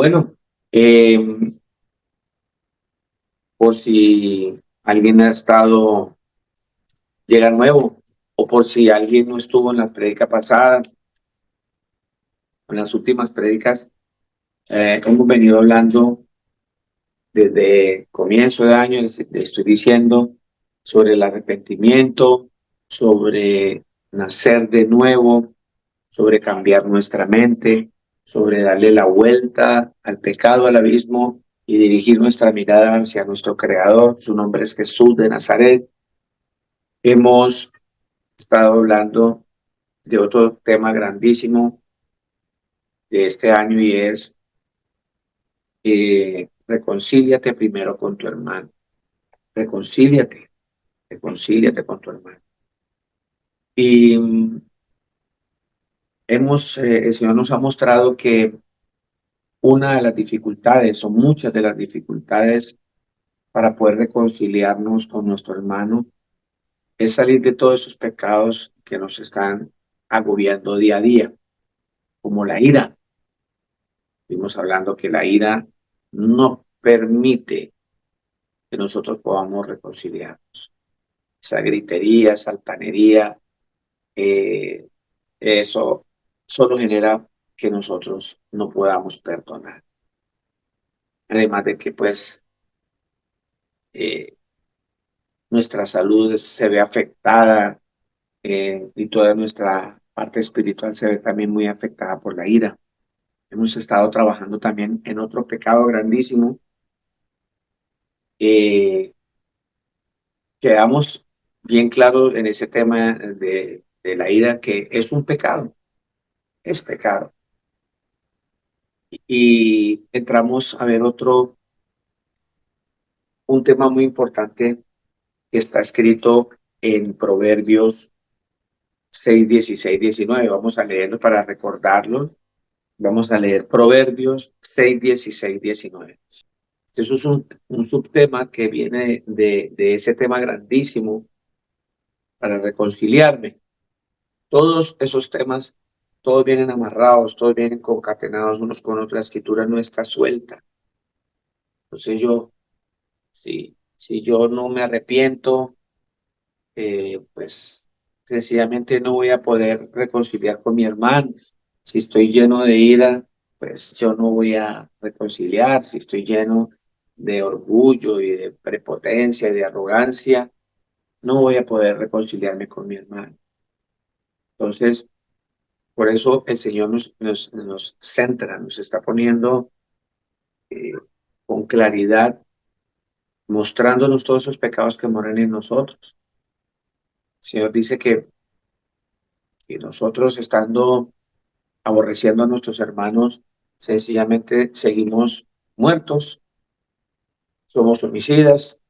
Bueno, por si alguien ha estado, llega nuevo, o por si alguien no estuvo en la prédica pasada, en las últimas prédicas, hemos venido hablando desde comienzo de año, le estoy diciendo sobre el arrepentimiento, sobre nacer de nuevo, sobre cambiar nuestra mente, sobre darle la vuelta al pecado, al abismo y dirigir nuestra mirada hacia nuestro Creador. Su nombre es Jesús de Nazaret. Hemos estado hablando de otro tema grandísimo de este año y es reconcíliate primero con tu hermano. Reconcíliate, reconcíliate con tu hermano. Y el Señor nos ha mostrado que una de las dificultades o muchas de las dificultades para poder reconciliarnos con nuestro hermano es salir de todos esos pecados que nos están agobiando día a día, como la ira. Estuvimos hablando que la ira no permite que nosotros podamos reconciliarnos. Esa gritería, esa altanería, eh, eso solo genera que nosotros no podamos perdonar. Además de que pues eh, nuestra salud se ve afectada y toda nuestra parte espiritual se ve también muy afectada por la ira. Hemos estado trabajando también en otro pecado grandísimo. Eh, Quedamos bien claros en ese tema de la ira, que es un pecado, es pecado. Y entramos a ver un tema muy importante que está escrito en Proverbios 6, 16, 19. Vamos a leerlo para recordarlo. Vamos a leer Proverbios 6, 16, 19. Eso es un subtema que viene de ese tema grandísimo para reconciliarme. Todos esos temas, todos vienen amarrados, todos vienen concatenados unos con otros. La escritura no está suelta. Entonces si yo no me arrepiento, pues sencillamente no voy a poder reconciliar con mi hermano. Si estoy lleno de ira, pues yo no voy a reconciliar. Si estoy lleno de orgullo y de prepotencia y de arrogancia, no voy a poder reconciliarme con mi hermano. Entonces, por eso el Señor nos centra, nos está poniendo eh, con claridad, mostrándonos todos esos pecados que moran en nosotros. El Señor dice que nosotros estando aborreciendo a nuestros hermanos, sencillamente seguimos muertos, somos homicidas,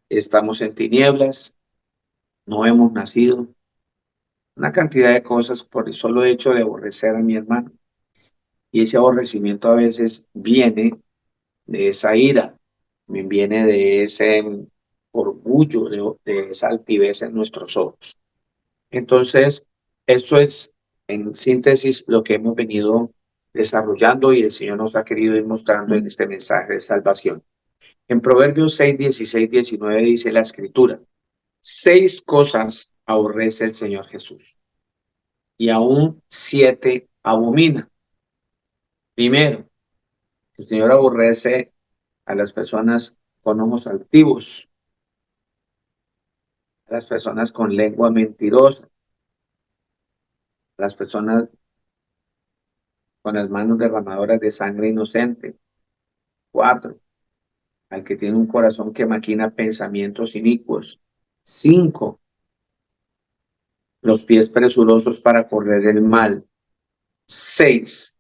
estamos en tinieblas, no hemos nacido, una cantidad de cosas por el solo hecho de aborrecer a mi hermano. Y ese aborrecimiento a veces viene de esa ira, también viene de ese orgullo, de esa altivez en nuestros ojos. Entonces, esto es en síntesis lo que hemos venido desarrollando y el Señor nos ha querido ir mostrando en este mensaje de salvación. En Proverbios 6, 16, 19 dice la escritura: 6 cosas aborrece el Señor Jesús y aún 7 abomina. Primero, el Señor aborrece a las personas con ojos altivos, a las personas con lengua mentirosa, a las personas con las manos derramadoras de sangre inocente. 4, al que tiene un corazón que maquina pensamientos inicuos. 5, los pies presurosos para correr el mal. 6,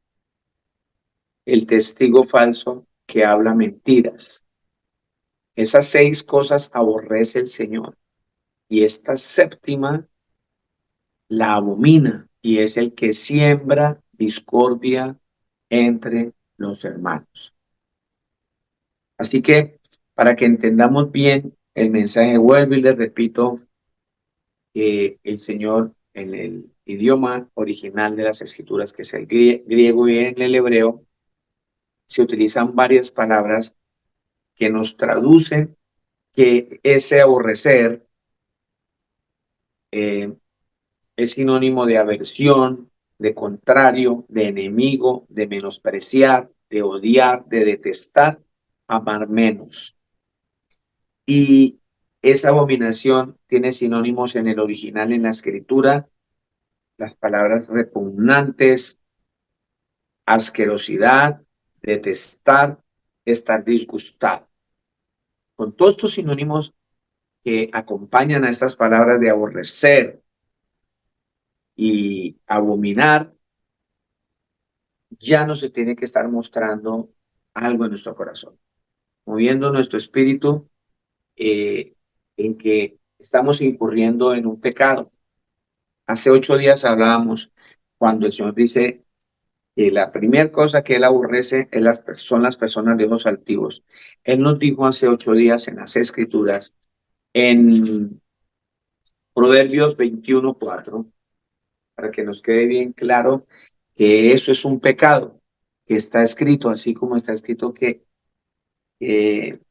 el testigo falso que habla mentiras. Esas 6 cosas aborrece el Señor. Y esta séptima la abomina, y es el que siembra discordia entre los hermanos. Así que, para que entendamos bien el mensaje, vuelvo y les repito que el Señor en el idioma original de las escrituras, que es el griego y en el hebreo, se utilizan varias palabras que nos traducen que ese aborrecer es sinónimo de aversión, de contrario, de enemigo, de menospreciar, de odiar, de detestar, amar menos. Y esa abominación tiene sinónimos en el original, en la escritura, las palabras repugnantes, asquerosidad, detestar, estar disgustado. Con todos estos sinónimos que acompañan a estas palabras de aborrecer y abominar, ya no se tiene que estar mostrando algo en nuestro corazón, moviendo nuestro espíritu en que estamos incurriendo en un pecado. Hace 8 días hablábamos cuando el Señor dice que la primera cosa que Él aborrece es son las personas de ojos altivos. Él nos dijo hace 8 días en las Escrituras, en Proverbios 21:4, para que nos quede bien claro que eso es un pecado, que está escrito, así como está escrito eh,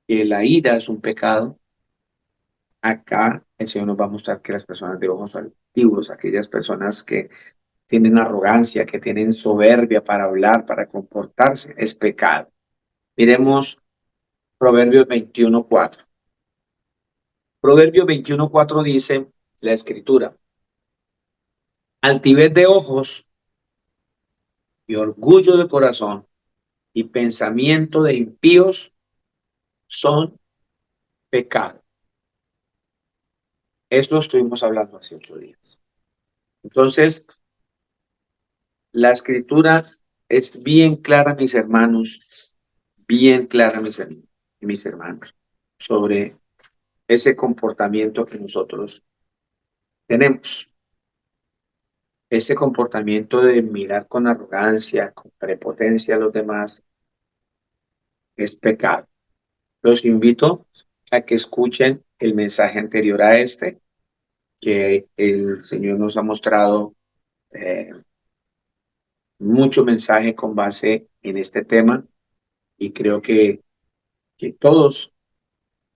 que la ira es un pecado. Acá el Señor nos va a mostrar que las personas de ojos altivos, aquellas personas que tienen arrogancia, que tienen soberbia para hablar, para comportarse, es pecado. Miremos Proverbios 21:4. Proverbios 21:4 dice la escritura: altivez de ojos y orgullo de corazón y pensamiento de impíos son pecado. Esto estuvimos hablando hace 8 días. Entonces, la escritura es bien clara, mis hermanos, bien clara, mis hermanos, sobre ese comportamiento que nosotros tenemos. Ese comportamiento de mirar con arrogancia, con prepotencia a los demás, es pecado. Los invito a que escuchen el mensaje anterior a este, que el Señor nos ha mostrado eh, mucho mensaje con base en este tema, y creo que todos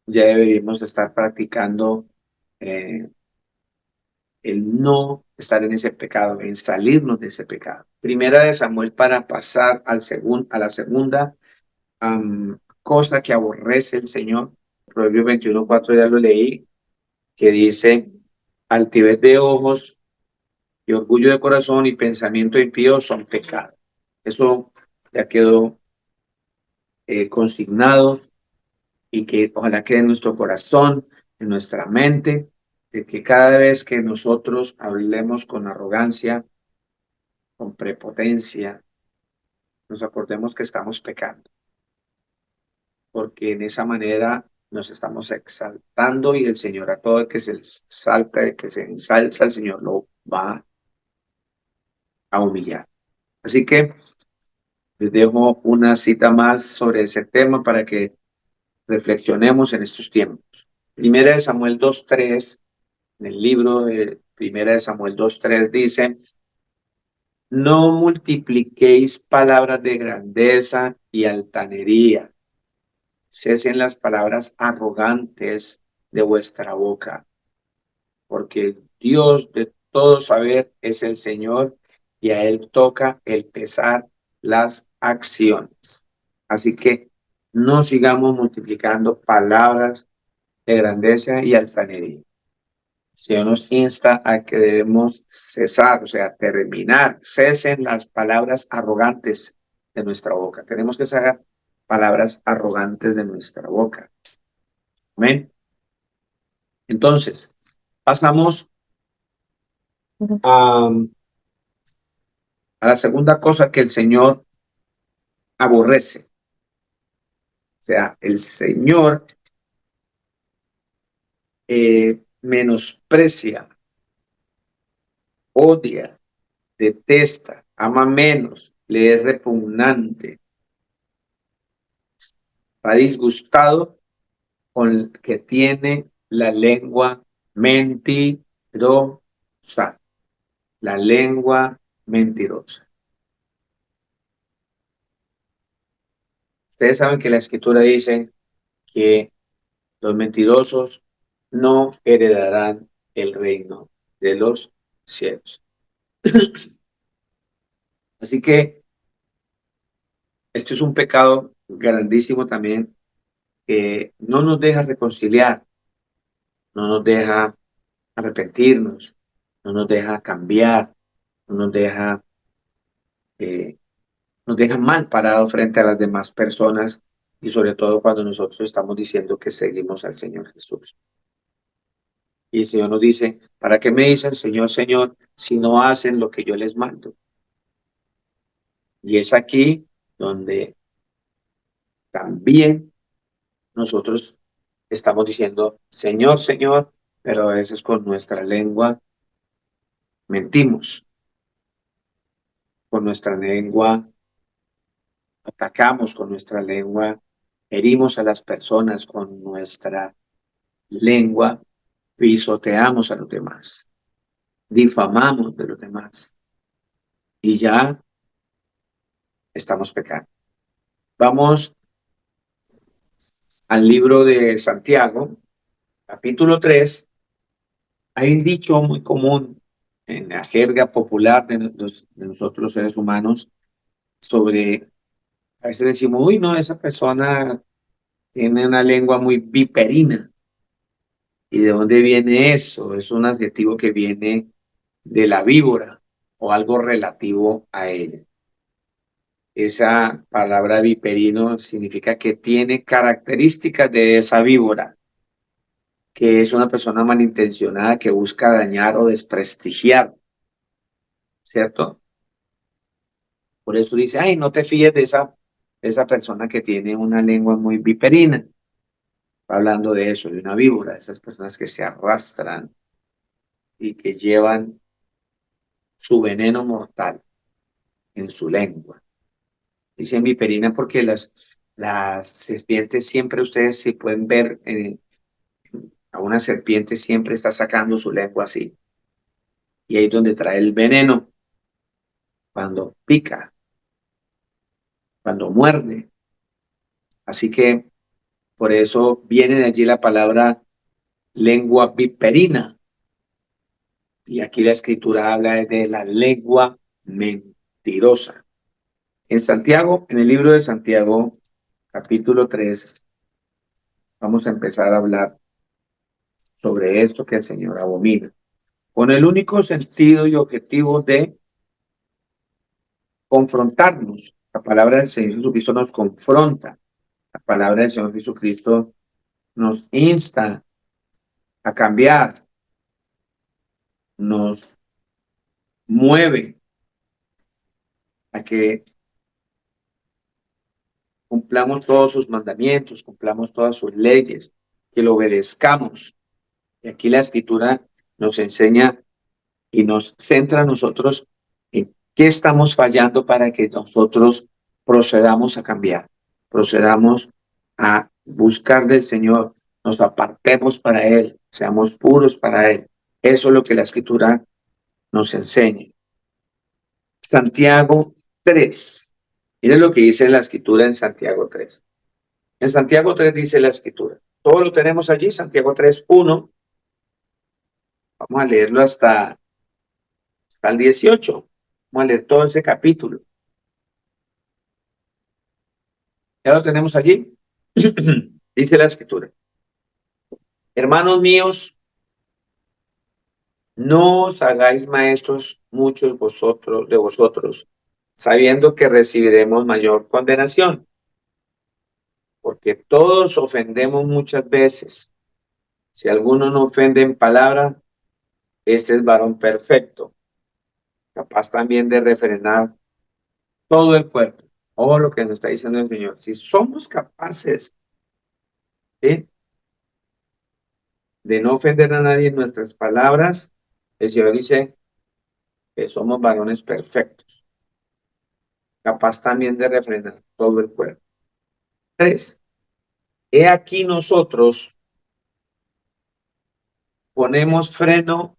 ya deberíamos estar practicando eh, el no estar en ese pecado, en salirnos de ese pecado. Primera de Samuel, para pasar a la segunda cosa que aborrece el Señor. Proverbios 21:4 ya lo leí, que dice: altivez de ojos y orgullo de corazón y pensamiento impío son pecados. Eso ya quedó consignado, y que ojalá quede en nuestro corazón, en nuestra mente, de que cada vez que nosotros hablemos con arrogancia, con prepotencia, nos acordemos que estamos pecando, porque en esa manera nos estamos exaltando, y el Señor, a todo el que se exalta, el que se ensalza, el Señor lo va a humillar. Así que les dejo una cita más sobre ese tema para que reflexionemos en estos tiempos. Primera de Samuel 2:3, en el libro de Primera de Samuel 2:3 dice: no multipliquéis palabras de grandeza y altanería, cesen las palabras arrogantes de vuestra boca, porque el Dios de todo saber es el Señor, y a Él toca el pesar las acciones. Así que no sigamos multiplicando palabras de grandeza y altanería. El Señor nos insta a que debemos cesar, o sea, terminar, cesen las palabras arrogantes de nuestra boca. Tenemos que sacar palabras arrogantes de nuestra boca. Amén. Entonces, pasamos a la segunda cosa que el Señor aborrece. O sea, el Señor menosprecia, odia, detesta, ama menos, le es repugnante, está disgustado con el que tiene la lengua mentirosa. La lengua mentirosa. Ustedes saben que la Escritura dice que los mentirosos no heredarán el reino de los cielos. Así que esto es un pecado grandísimo también que no nos deja reconciliar, no nos deja arrepentirnos, no nos deja cambiar, no eh, nos deja mal parados frente a las demás personas y sobre todo cuando nosotros estamos diciendo que seguimos al Señor Jesús. Y el Señor nos dice, ¿para qué me dicen Señor, Señor, si no hacen lo que yo les mando? Y es aquí donde también nosotros estamos diciendo, Señor, Señor, pero a veces con nuestra lengua mentimos, con nuestra lengua atacamos, con nuestra lengua herimos a las personas, con nuestra lengua pisoteamos a los demás, difamamos de los demás y ya estamos pecando. Vamos al libro de Santiago, capítulo 3. Hay un dicho muy común en la jerga popular de nosotros los seres humanos sobre, a veces decimos, uy, no, esa persona tiene una lengua muy viperina. ¿Y de dónde viene eso? Es un adjetivo que viene de la víbora o algo relativo a ella. Esa palabra viperino significa que tiene características de esa víbora, que es una persona malintencionada que busca dañar o desprestigiar, ¿cierto? Por eso dice, ay, no te fíes de esa persona que tiene una lengua muy viperina. Hablando de eso, de una víbora, esas personas que se arrastran y que llevan su veneno mortal en su lengua. Dicen viperina porque las serpientes siempre, ustedes si pueden ver a una serpiente siempre está sacando su lengua así. Y ahí es donde trae el veneno, cuando pica, cuando muerde. Así que por eso viene de allí la palabra lengua viperina. Y aquí la escritura habla de la lengua mentirosa. En Santiago, en el libro de Santiago, capítulo 3, vamos a empezar a hablar sobre esto que el Señor abomina, con el único sentido y objetivo de confrontarnos. La palabra del Señor Jesucristo nos confronta. La palabra del Señor Jesucristo nos insta a cambiar, nos mueve a que cumplamos todos sus mandamientos, cumplamos todas sus leyes, que lo obedezcamos. Y aquí la Escritura nos enseña y nos centra a nosotros en qué estamos fallando para que nosotros procedamos a cambiar, procedamos a buscar del Señor, nos apartemos para Él, seamos puros para Él. Eso es lo que la Escritura nos enseña. Santiago 3. Miren lo que dice la Escritura en Santiago 3. En Santiago 3 dice la Escritura. Todo lo tenemos allí, Santiago 3:1. Vamos a leerlo hasta el 18. Vamos a leer todo ese capítulo. ¿Ya lo tenemos allí? Dice la Escritura. Hermanos míos, no os hagáis maestros muchos de vosotros, sabiendo que recibiremos mayor condenación, porque todos ofendemos muchas veces. Si alguno no ofende en palabra, este es varón perfecto, capaz también de refrenar todo el cuerpo. Ojo lo que nos está diciendo el Señor. Si somos capaces, ¿sí?, de no ofender a nadie en nuestras palabras, el Señor dice que somos varones perfectos, capaz también de refrenar todo el cuerpo. 3. He aquí nosotros ponemos freno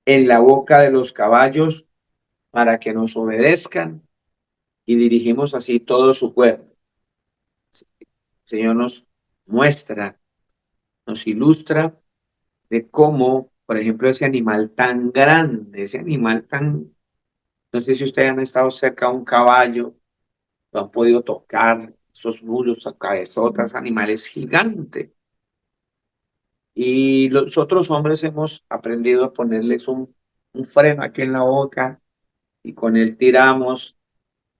en la boca de los caballos para que nos obedezcan y dirigimos así todo su cuerpo. Señor nos muestra, nos ilustra de cómo, por ejemplo, ese animal tan grande, ese animal tan, no sé si ustedes han estado cerca de un caballo, lo han podido tocar, esos mulos, cabezotas, animales gigantes. Y los otros hombres hemos aprendido a ponerles un freno aquí en la boca y con él tiramos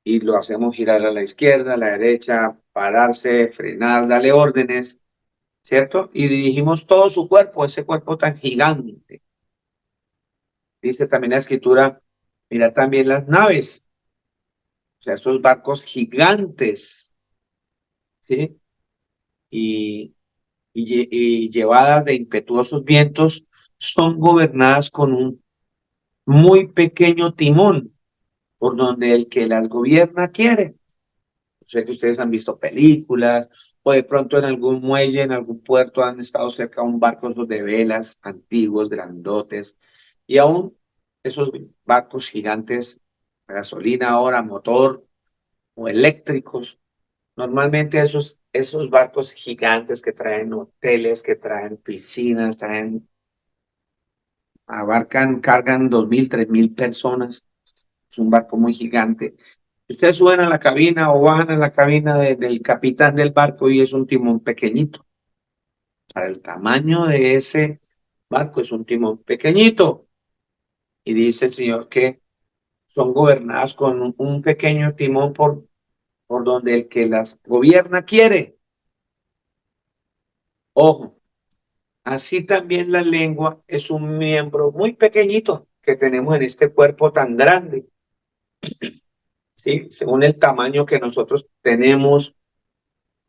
y lo hacemos girar a la izquierda, a la derecha, pararse, frenar, darle órdenes, ¿cierto? Y dirigimos todo su cuerpo, ese cuerpo tan gigante. Dice también la escritura, mira también las naves, o sea, esos barcos gigantes, ¿sí? Y, y llevadas de impetuosos vientos, son gobernadas con un muy pequeño timón, por donde el que las gobierna quiere. Sé que ustedes han visto películas o de pronto en algún muelle, en algún puerto han estado cerca de un barco esos de velas antiguos, grandotes, y aún esos barcos gigantes, gasolina ahora, motor o eléctricos. Normalmente esos barcos gigantes que traen hoteles, que traen piscinas, abarcan, cargan 2.000, 3.000 personas. Es un barco muy gigante. Ustedes suben a la cabina o bajan a la cabina del capitán del barco y es un timón pequeñito. Para el tamaño de ese barco es un timón pequeñito. Y dice el Señor que son gobernadas con un pequeño timón por donde el que las gobierna quiere. Ojo, así también la lengua es un miembro muy pequeñito que tenemos en este cuerpo tan grande. ¿Sí? Según el tamaño que nosotros tenemos.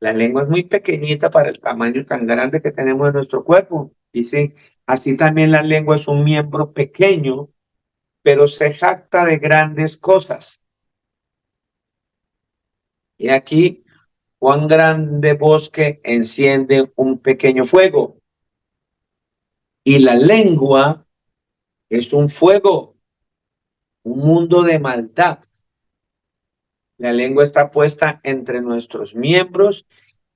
La lengua es muy pequeñita para el tamaño tan grande que tenemos en nuestro cuerpo. Dice, así también la lengua es un miembro pequeño, pero se jacta de grandes cosas. Y aquí, cuán grande bosque enciende un pequeño fuego. Y la lengua es un fuego, un mundo de maldad. La lengua está puesta entre nuestros miembros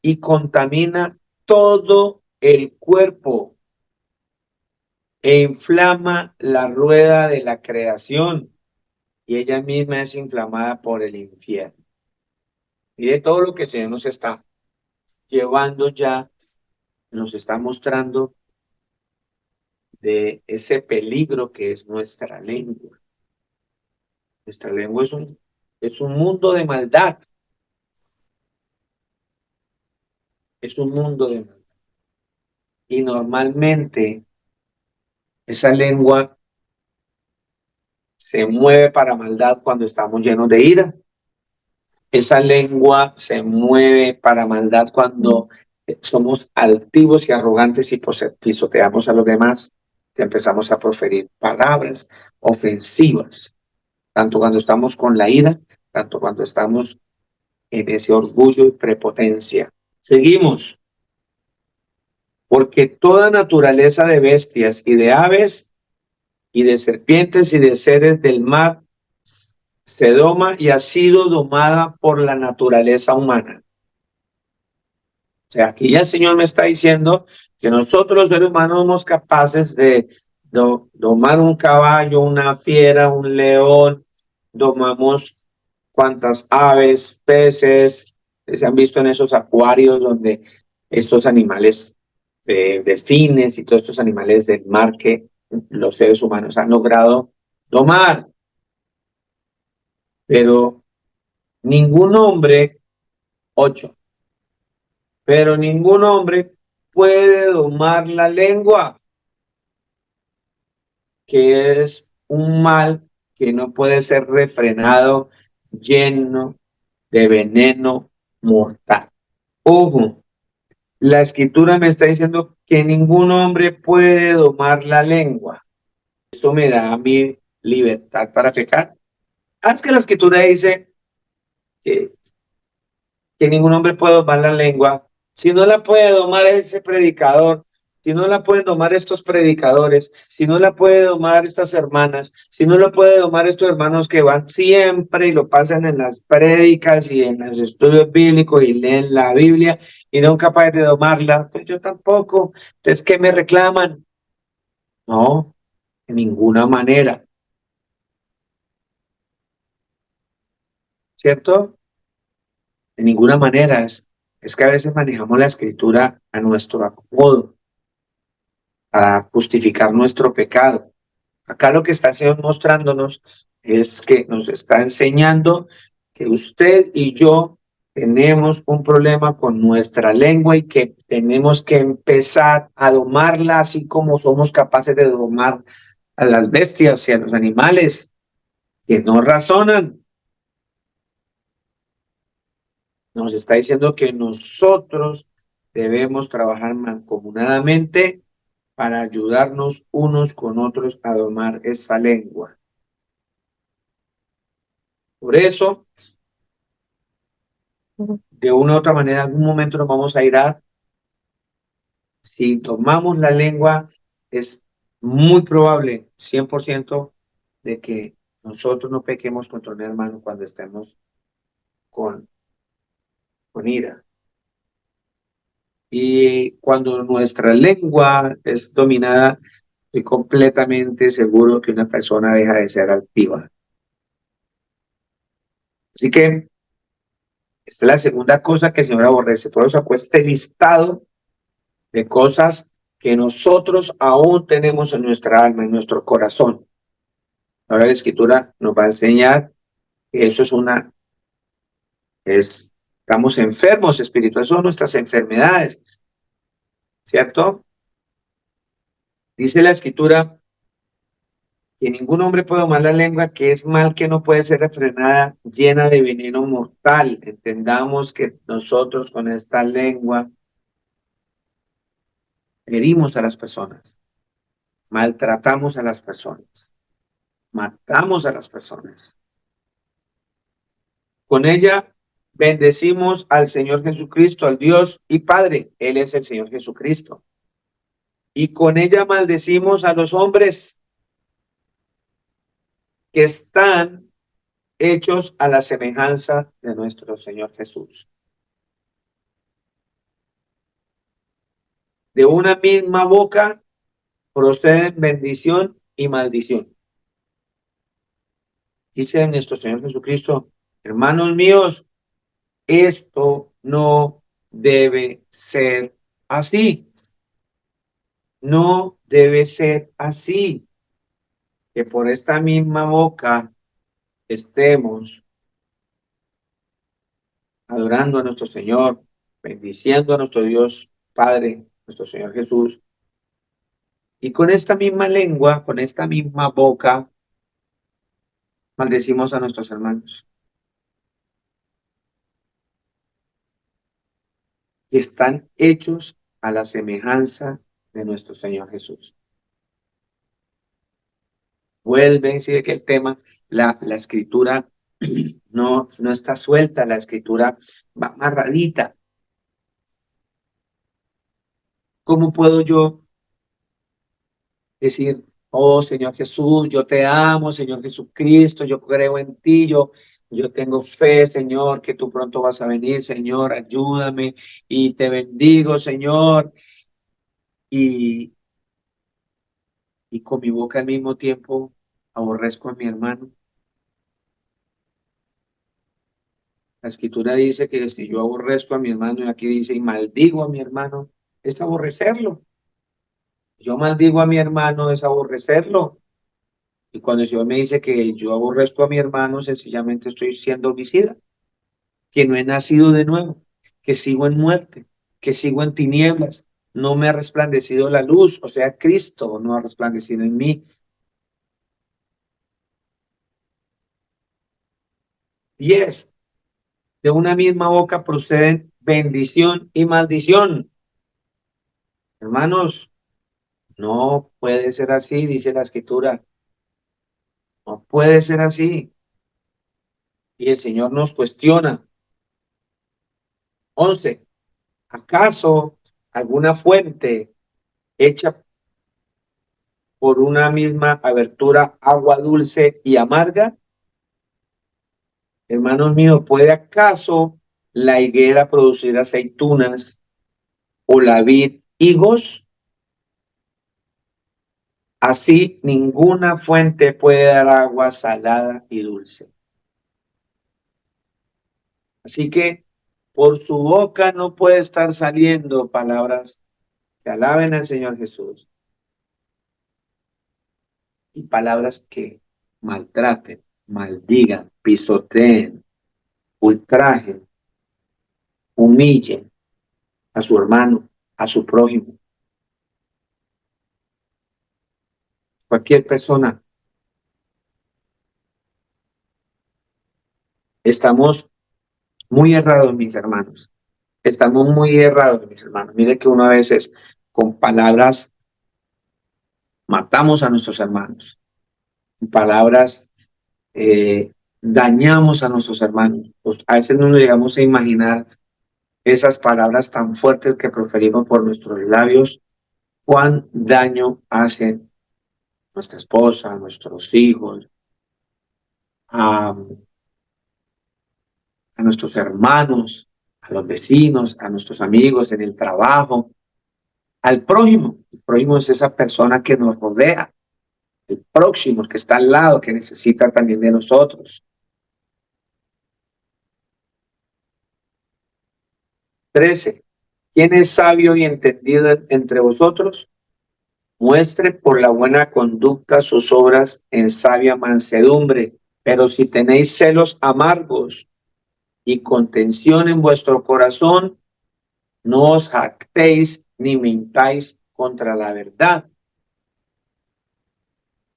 y contamina todo el cuerpo e inflama la rueda de la creación y ella misma es inflamada por el infierno. Mire todo lo que se nos está llevando ya, nos está mostrando de ese peligro que es nuestra lengua. Nuestra lengua es un mundo de maldad, es un mundo de maldad. Y normalmente esa lengua se mueve para maldad cuando estamos llenos de ira. Esa lengua se mueve para maldad cuando somos altivos y arrogantes y pisoteamos a los demás, que empezamos a proferir palabras ofensivas, tanto cuando estamos con la ira, tanto cuando estamos en ese orgullo y prepotencia. Seguimos, porque toda naturaleza de bestias y de aves y de serpientes y de seres del mar se doma y ha sido domada por la naturaleza humana. O sea, aquí ya el Señor me está diciendo que nosotros los seres humanos somos capaces de domar un caballo, una fiera, un león, domamos cuantas aves, peces, se han visto en esos acuarios donde estos animales, delfines y todos estos animales del mar que los seres humanos han logrado domar, pero ningún hombre, 8, pero ningún hombre puede domar la lengua, que es un mal que no puede ser refrenado, lleno de veneno mortal. Ojo, la escritura me está diciendo que ningún hombre puede domar la lengua. Esto me da a mí libertad para pecar. Es que la escritura dice que, que ningún hombre puede domar la lengua. Si no la puede domar ese predicador, si no la pueden domar estos predicadores, si no la puede domar estas hermanas, si no la puede domar estos hermanos que van siempre y lo pasan en las prédicas y en los estudios bíblicos y leen la Biblia y no capaces de domarla, pues yo tampoco. Entonces, ¿qué me reclaman? No, de ninguna manera, ¿cierto? De ninguna manera. Es que a veces manejamos la escritura a nuestro acomodo para justificar nuestro pecado. Acá lo que está mostrándonos es que nos está enseñando que usted y yo tenemos un problema con nuestra lengua y que tenemos que empezar a domarla así como somos capaces de domar a las bestias y a los animales que no razonan. Nos está diciendo que nosotros debemos trabajar mancomunadamente para ayudarnos unos con otros a domar esa lengua. Por eso, de una u otra manera, en algún momento nos vamos a ir a, si tomamos la lengua, es muy probable, 100%, de que nosotros no pequemos contra un hermano cuando estemos con, con ira. Y cuando nuestra lengua es dominada, estoy completamente seguro que una persona deja de ser altiva. Así que esta es la segunda cosa que el Señor aborrece. Por eso sacó este listado de cosas que nosotros aún tenemos en nuestra alma, en nuestro corazón. Ahora la Escritura nos va a enseñar que eso estamos enfermos espirituales, son nuestras enfermedades, ¿cierto? Dice la Escritura que ningún hombre puede domar la lengua, que es mal que no puede ser refrenada, llena de veneno mortal. Entendamos que nosotros con esta lengua herimos a las personas, maltratamos a las personas, matamos a las personas. Con ella bendecimos al Señor Jesucristo, al Dios y Padre. Él es el Señor Jesucristo. Y con ella maldecimos a los hombres que están hechos a la semejanza de nuestro Señor Jesús. De una misma boca proceden bendición y maldición. Dice nuestro Señor Jesucristo, hermanos míos, esto no debe ser así. No debe ser así. Que por esta misma boca estemos adorando a nuestro Señor, bendiciendo a nuestro Dios Padre, nuestro Señor Jesús. Y con esta misma lengua, con esta misma boca, maldecimos a nuestros hermanos, que están hechos a la semejanza de nuestro Señor Jesús. Vuelven, sigue que el tema, la escritura no está suelta, la escritura va amarradita. ¿Cómo puedo yo decir, oh Señor Jesús, yo te amo, Señor Jesucristo, yo creo en ti, yo tengo fe, Señor, que tú pronto vas a venir, Señor, ayúdame y te bendigo, Señor, y, y con mi boca al mismo tiempo aborrezco a mi hermano? La escritura dice que si yo aborrezco a mi hermano, y aquí dice, y maldigo a mi hermano, es aborrecerlo. Yo maldigo a mi hermano, es aborrecerlo. Y cuando el Señor me dice que yo aborrezco a mi hermano, sencillamente estoy siendo homicida, que no he nacido de nuevo, que sigo en muerte, que sigo en tinieblas. No me ha resplandecido la luz, o sea, Cristo no ha resplandecido en mí. 10. De una misma boca proceden bendición y maldición. Hermanos, no puede ser así, dice la escritura. No puede ser así. Y el Señor nos cuestiona. 11. ¿Acaso alguna fuente hecha por una misma abertura agua dulce y amarga? Hermanos míos, ¿puede acaso la higuera producir aceitunas o la vid higos? Así ninguna fuente puede dar agua salada y dulce. Así que por su boca no puede estar saliendo palabras que alaben al Señor Jesús y palabras que maltraten, maldigan, pisoteen, ultrajen, humillen a su hermano, a su prójimo. Cualquier persona. Estamos muy errados, mis hermanos. Estamos muy errados, mis hermanos. Mire que uno a veces con palabras matamos a nuestros hermanos. Con palabras dañamos a nuestros hermanos. Pues, a veces no nos llegamos a imaginar esas palabras tan fuertes que proferimos por nuestros labios, cuán daño hacen a nuestra esposa, a nuestros hijos, a, a nuestros hermanos, a los vecinos, a nuestros amigos en el trabajo, al prójimo. El prójimo es esa persona que nos rodea, el próximo, el que está al lado, que necesita también de nosotros. 13. ¿Quién es sabio y entendido entre vosotros? Muestre por la buena conducta sus obras en sabia mansedumbre. Pero si tenéis celos amargos y contención en vuestro corazón, no os jactéis ni mintáis contra la verdad.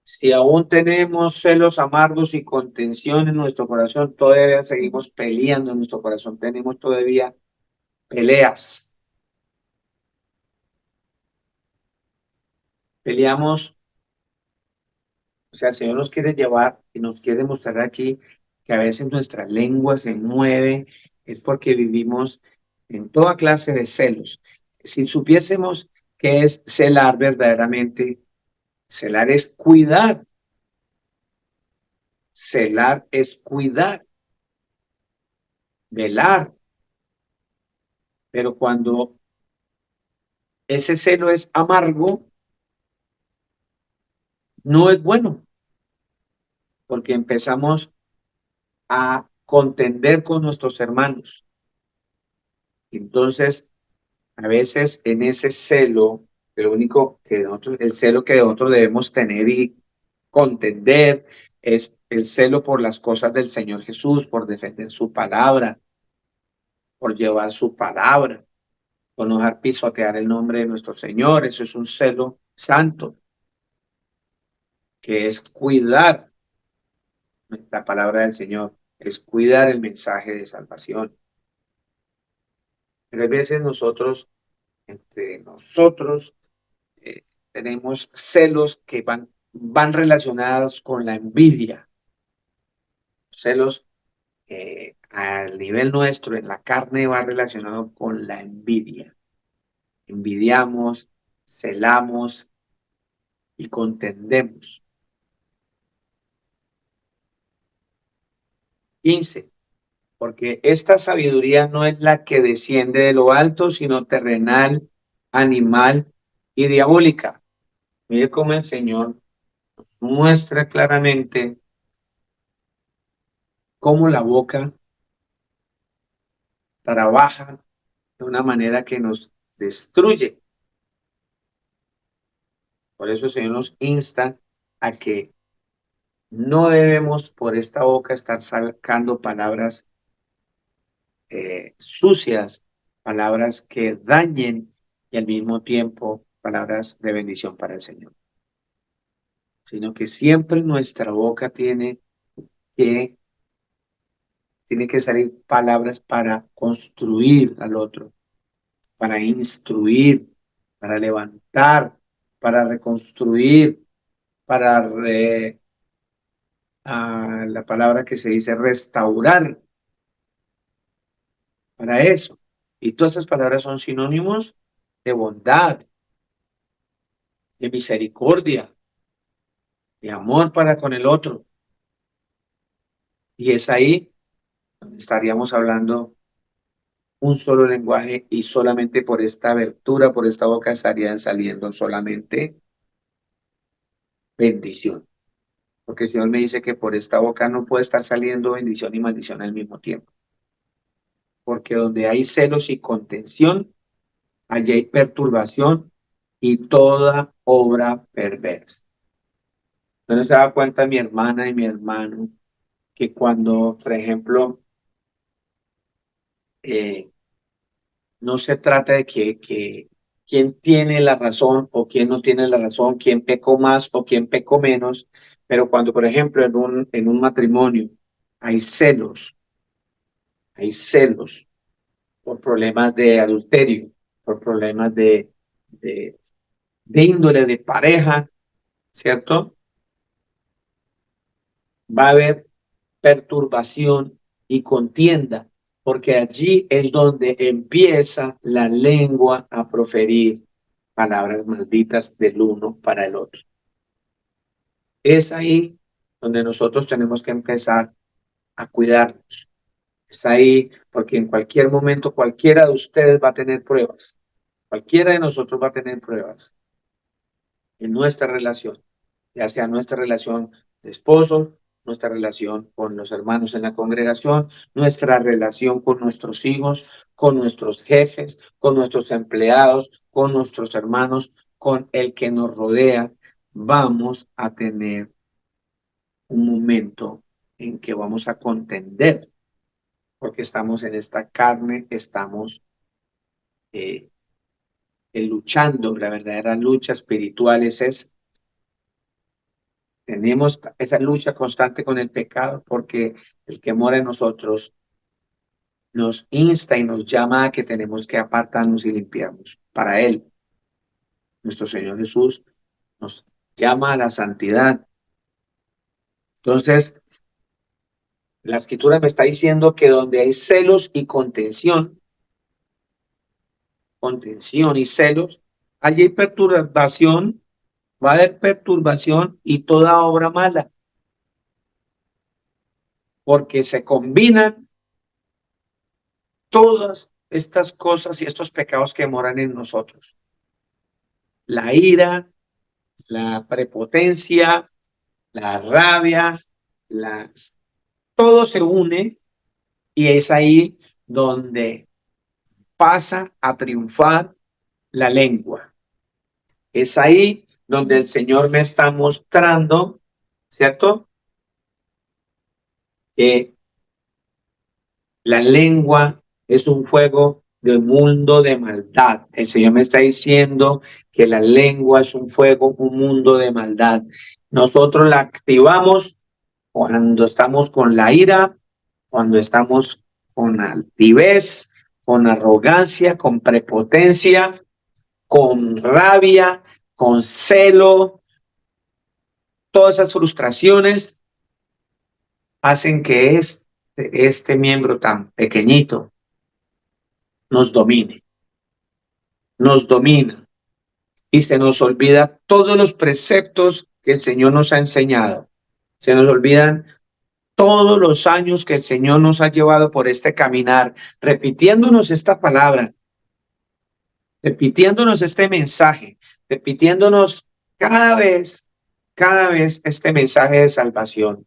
Si aún tenemos celos amargos y contención en nuestro corazón, todavía seguimos peleando en nuestro corazón, tenemos todavía peleas. Peleamos, o sea, el Señor nos quiere llevar y nos quiere mostrar aquí que a veces nuestra lengua se mueve, es porque vivimos en toda clase de celos. Si supiésemos qué es celar verdaderamente, celar es cuidar, celar es cuidar, velar, pero cuando ese celo es amargo, no es bueno, porque empezamos a contender con nuestros hermanos. Entonces, a veces en ese celo, lo único que nosotros, el celo que nosotros debemos tener y contender es el celo por las cosas del Señor Jesús, por defender su palabra, por llevar su palabra, por no dejar pisotear el nombre de nuestro Señor. Eso es un celo santo, que es cuidar la palabra del Señor, es cuidar el mensaje de salvación. Pero a veces nosotros, entre nosotros, eh, tenemos celos que van relacionados con la envidia, celos al nivel nuestro, en la carne, va relacionado con la envidia. Envidiamos, celamos y contendemos. 15. Porque esta sabiduría no es la que desciende de lo alto, sino terrenal, animal y diabólica. Mire cómo el Señor muestra claramente cómo la boca trabaja de una manera que nos destruye. Por eso el Señor nos insta a que no debemos por esta boca estar sacando palabras sucias, palabras que dañen y al mismo tiempo palabras de bendición para el Señor, sino que siempre nuestra boca que, tiene que salir palabras para construir al otro, para instruir, para levantar, para reconstruir, para la palabra que se dice restaurar, para eso. Y todas esas palabras son sinónimos de bondad, de misericordia, de amor para con el otro. Y es ahí donde estaríamos hablando un solo lenguaje y solamente por esta abertura, por esta boca estarían saliendo solamente bendición. Porque el Señor me dice que por esta boca no puede estar saliendo bendición y maldición al mismo tiempo. Porque donde hay celos y contención, allí hay perturbación y toda obra perversa. Entonces se da cuenta mi hermana y mi hermano que cuando, por ejemplo, eh, no se trata de que quién tiene la razón o quién no tiene la razón, quién pecó más o quién pecó menos, pero cuando, por ejemplo, en un matrimonio hay celos por problemas de adulterio, por problemas de, de índole de pareja, ¿cierto? Va a haber perturbación y contienda, porque allí es donde empieza la lengua a proferir palabras malditas del uno para el otro. Es ahí donde nosotros tenemos que empezar a cuidarnos. Es ahí porque en cualquier momento cualquiera de ustedes va a tener pruebas. Cualquiera de nosotros va a tener pruebas en nuestra relación, ya sea nuestra relación de esposo, nuestra relación con los hermanos en la congregación, nuestra relación con nuestros hijos, con nuestros jefes, con nuestros empleados, con nuestros hermanos, con el que nos rodea. Vamos a tener un momento en que vamos a contender, porque estamos en esta carne, estamos eh, luchando. La verdadera lucha espiritual es esa. Tenemos esa lucha constante con el pecado porque el que mora en nosotros nos insta y nos llama a que tenemos que apartarnos y limpiarnos para Él. Nuestro Señor Jesús nos llama a la santidad. Entonces, la Escritura me está diciendo que donde hay celos y contención y celos, allí hay perturbación, va a haber perturbación y toda obra mala, porque se combinan todas estas cosas y estos pecados que moran en nosotros. La ira, la prepotencia, la rabia, todo se une y es ahí donde pasa a triunfar la lengua. Es ahí donde el Señor me está mostrando, ¿cierto? Que la lengua es un fuego del mundo de maldad. El Señor me está diciendo que la lengua es un fuego, un mundo de maldad. Nosotros la activamos cuando estamos con la ira, cuando estamos con altivez, con arrogancia, con prepotencia, con rabia, con celo. Todas esas frustraciones hacen que este miembro tan pequeñito nos domina y se nos olvida todos los preceptos que el Señor nos ha enseñado. Se nos olvidan todos los años que el Señor nos ha llevado por este caminar, repitiéndonos esta palabra, repitiéndonos este mensaje, repitiéndonos cada vez este mensaje de salvación.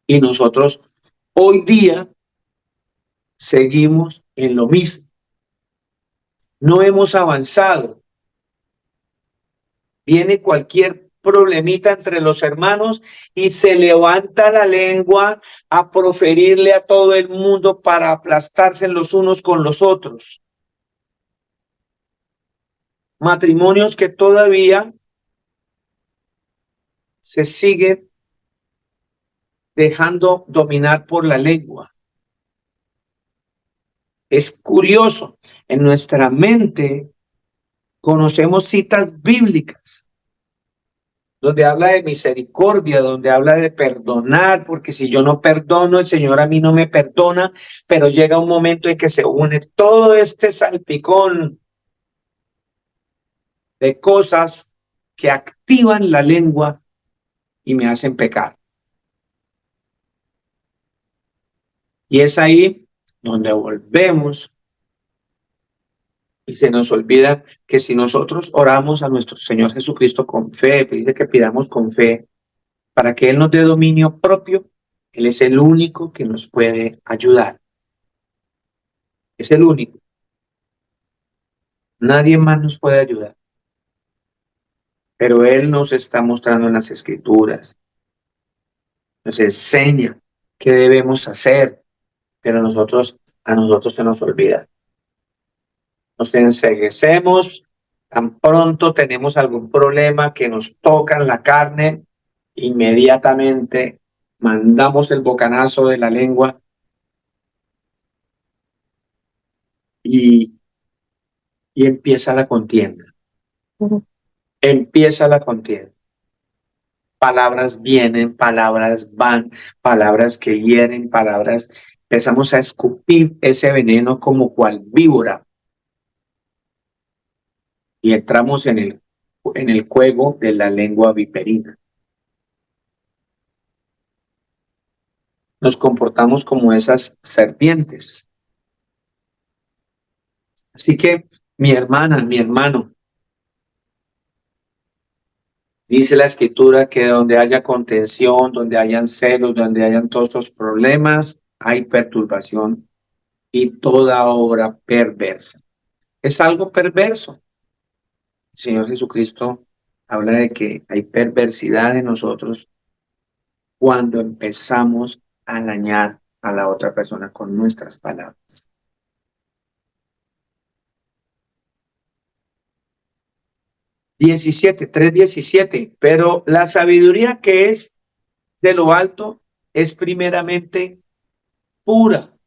Y nosotros hoy día seguimos en lo mismo. No hemos avanzado. Viene cualquier problemita entre los hermanos y se levanta la lengua a proferirle a todo el mundo para aplastarse los unos con los otros. Matrimonios que todavía se siguen dejando dominar por la lengua. Es curioso, en nuestra mente conocemos citas bíblicas donde habla de misericordia, donde habla de perdonar, porque si yo no perdono, el Señor a mí no me perdona, pero llega un momento en que se une todo este salpicón de cosas que activan la lengua y me hacen pecar. Y es ahí donde volvemos y se nos olvida que si nosotros oramos a nuestro Señor Jesucristo con fe, que dice que pidamos con fe, para que Él nos dé dominio propio, Él es el único que nos puede ayudar. Es el único. Nadie más nos puede ayudar. Pero Él nos está mostrando en las Escrituras, nos enseña qué debemos hacer, pero a nosotros se nos olvida. Nos enceguecemos, tan pronto tenemos algún problema que nos toca en la carne, inmediatamente mandamos el bocanazo de la lengua y, y empieza la contienda. Empieza la contienda. Palabras vienen, palabras van, palabras que hieren, palabras. Empezamos a escupir ese veneno como cual víbora y entramos en el juego de la lengua viperina. Nos comportamos como esas serpientes. Así que, mi hermana, mi hermano, dice la Escritura que donde haya contención, donde hayan celos, donde hayan todos estos problemas, hay perturbación y toda obra perversa. Es algo perverso. El Señor Jesucristo habla de que hay perversidad en nosotros cuando empezamos a dañar a la otra persona con nuestras palabras. 3:17. Pero la sabiduría que es de lo alto es primeramente pura,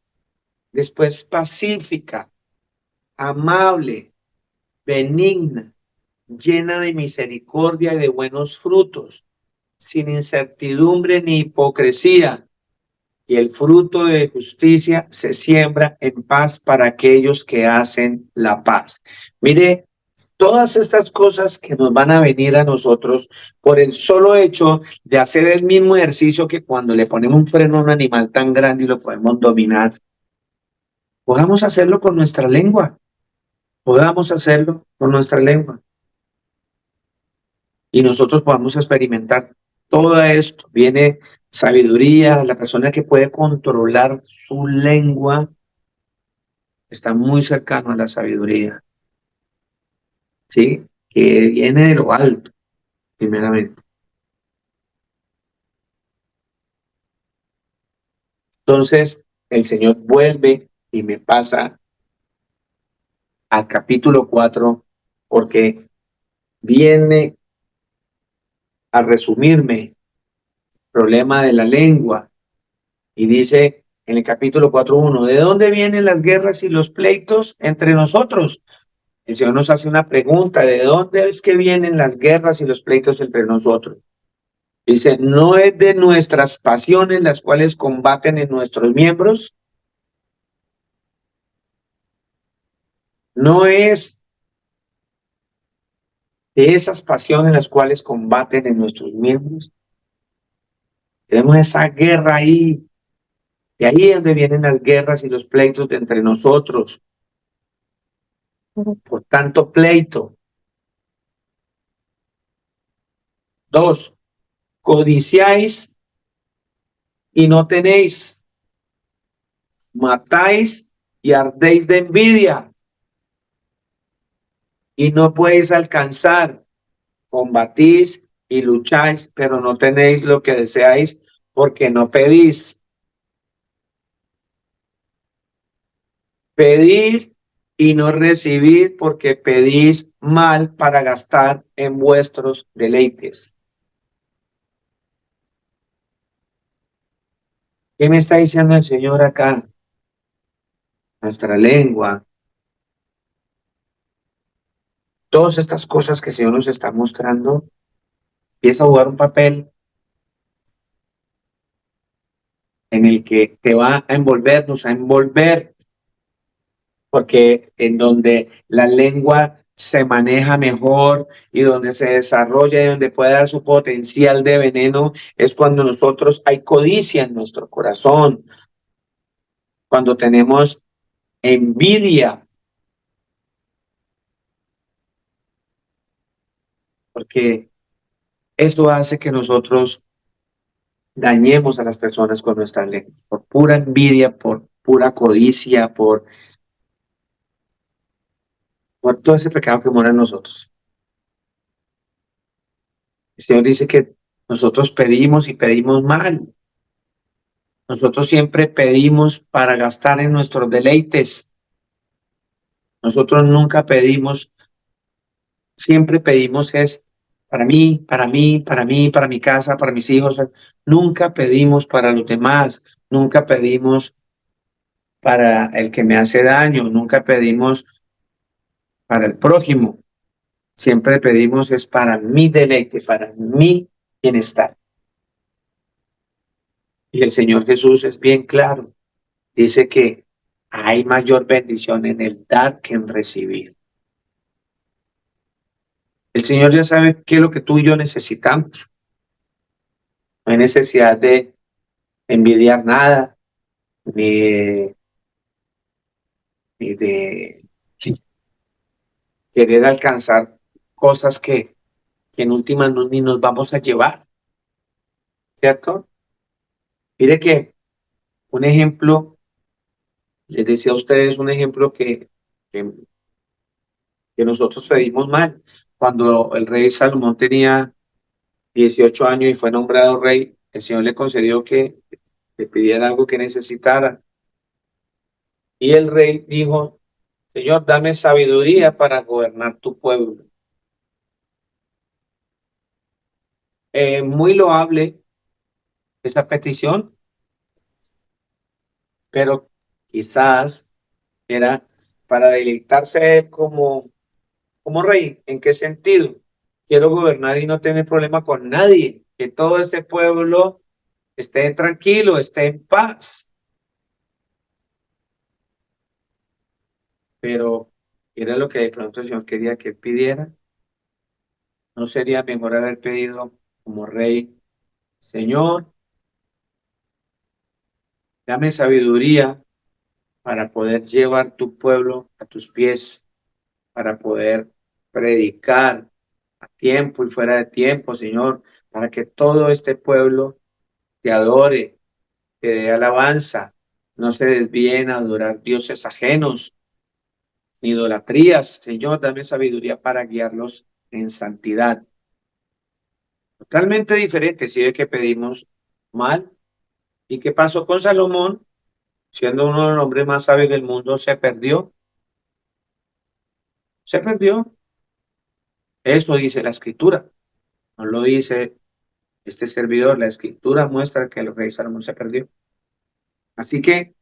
después pacífica, amable, benigna, llena de misericordia y de buenos frutos, sin incertidumbre ni hipocresía. Y el fruto de justicia se siembra en paz para aquellos que hacen la paz. Mire, todas estas cosas que nos van a venir a nosotros por el solo hecho de hacer el mismo ejercicio que cuando le ponemos un freno a un animal tan grande y lo podemos dominar, podamos hacerlo con nuestra lengua, podamos hacerlo con nuestra lengua. Y nosotros podamos experimentar todo esto. Viene sabiduría, la persona que puede controlar su lengua está muy cercano a la sabiduría, ¿sí? Que viene de lo alto, primeramente. Entonces, el Señor vuelve y me pasa al capítulo 4, porque viene a resumirme el problema de la lengua. Y dice en el capítulo 4:1, ¿de dónde vienen las guerras y los pleitos entre nosotros? El Señor nos hace una pregunta, ¿de dónde es que vienen las guerras y los pleitos entre nosotros? Dice, ¿no es de nuestras pasiones las cuales combaten en nuestros miembros? ¿No es de esas pasiones las cuales combaten en nuestros miembros? Tenemos esa guerra ahí. De ahí es donde vienen las guerras y los pleitos de entre nosotros. Por tanto, pleito. 2, codiciáis y no tenéis. Matáis y ardéis de envidia y no podéis alcanzar. Combatís y lucháis, pero no tenéis lo que deseáis porque no pedís. Pedís y no recibid porque pedís mal para gastar en vuestros deleites. ¿Qué me está diciendo el Señor acá? Nuestra lengua, todas estas cosas que el Señor nos está mostrando, empieza a jugar un papel en el que te va a envolvernos, a envolver, porque en donde la lengua se maneja mejor y donde se desarrolla y donde puede dar su potencial de veneno es cuando nosotros hay codicia en nuestro corazón, cuando tenemos envidia, porque eso hace que nosotros dañemos a las personas con nuestra lengua, por pura envidia, por pura codicia, por todo ese pecado que mora en nosotros. El Señor dice que nosotros pedimos y pedimos mal. Nosotros siempre pedimos para gastar en nuestros deleites. Nosotros nunca pedimos, siempre pedimos es para mí, para mí, para mí, para mi casa, para mis hijos. Nunca pedimos para los demás, nunca pedimos para el que me hace daño, nunca pedimos para el prójimo. Siempre pedimos es para mi deleite, para mi bienestar. Y el Señor Jesús es bien claro. Dice que hay mayor bendición en el dar que en recibir. El Señor ya sabe qué es lo que tú y yo necesitamos. No hay necesidad de envidiar nada, ni, ni de querer alcanzar cosas que en última no, ni nos vamos a llevar, ¿cierto? Mire que un ejemplo, les decía a ustedes un ejemplo que, que nosotros pedimos mal. Cuando el rey Salomón tenía 18 años y fue nombrado rey, el Señor le concedió que le pidiera algo que necesitara. Y el rey dijo, Señor, dame sabiduría para gobernar tu pueblo. Muy loable esa petición, pero quizás era para deleitarse él como rey. ¿En qué sentido? Quiero gobernar y no tener problema con nadie, que todo este pueblo esté tranquilo, esté en paz. Pero era lo que de pronto el Señor quería que él pidiera. ¿No sería mejor haber pedido como rey, Señor, dame sabiduría para poder llevar tu pueblo a tus pies, para poder predicar a tiempo y fuera de tiempo, Señor, para que todo este pueblo te adore, te dé alabanza, no se desvíen a adorar dioses ajenos, ni idolatrías. Señor, dame sabiduría para guiarlos en santidad. Totalmente diferente, si ve que pedimos mal. ¿Y qué pasó con Salomón? Siendo uno de los hombres más sabios del mundo, se perdió. Se perdió. Eso dice la escritura. No lo dice este servidor. La escritura muestra que el rey Salomón se perdió. Así que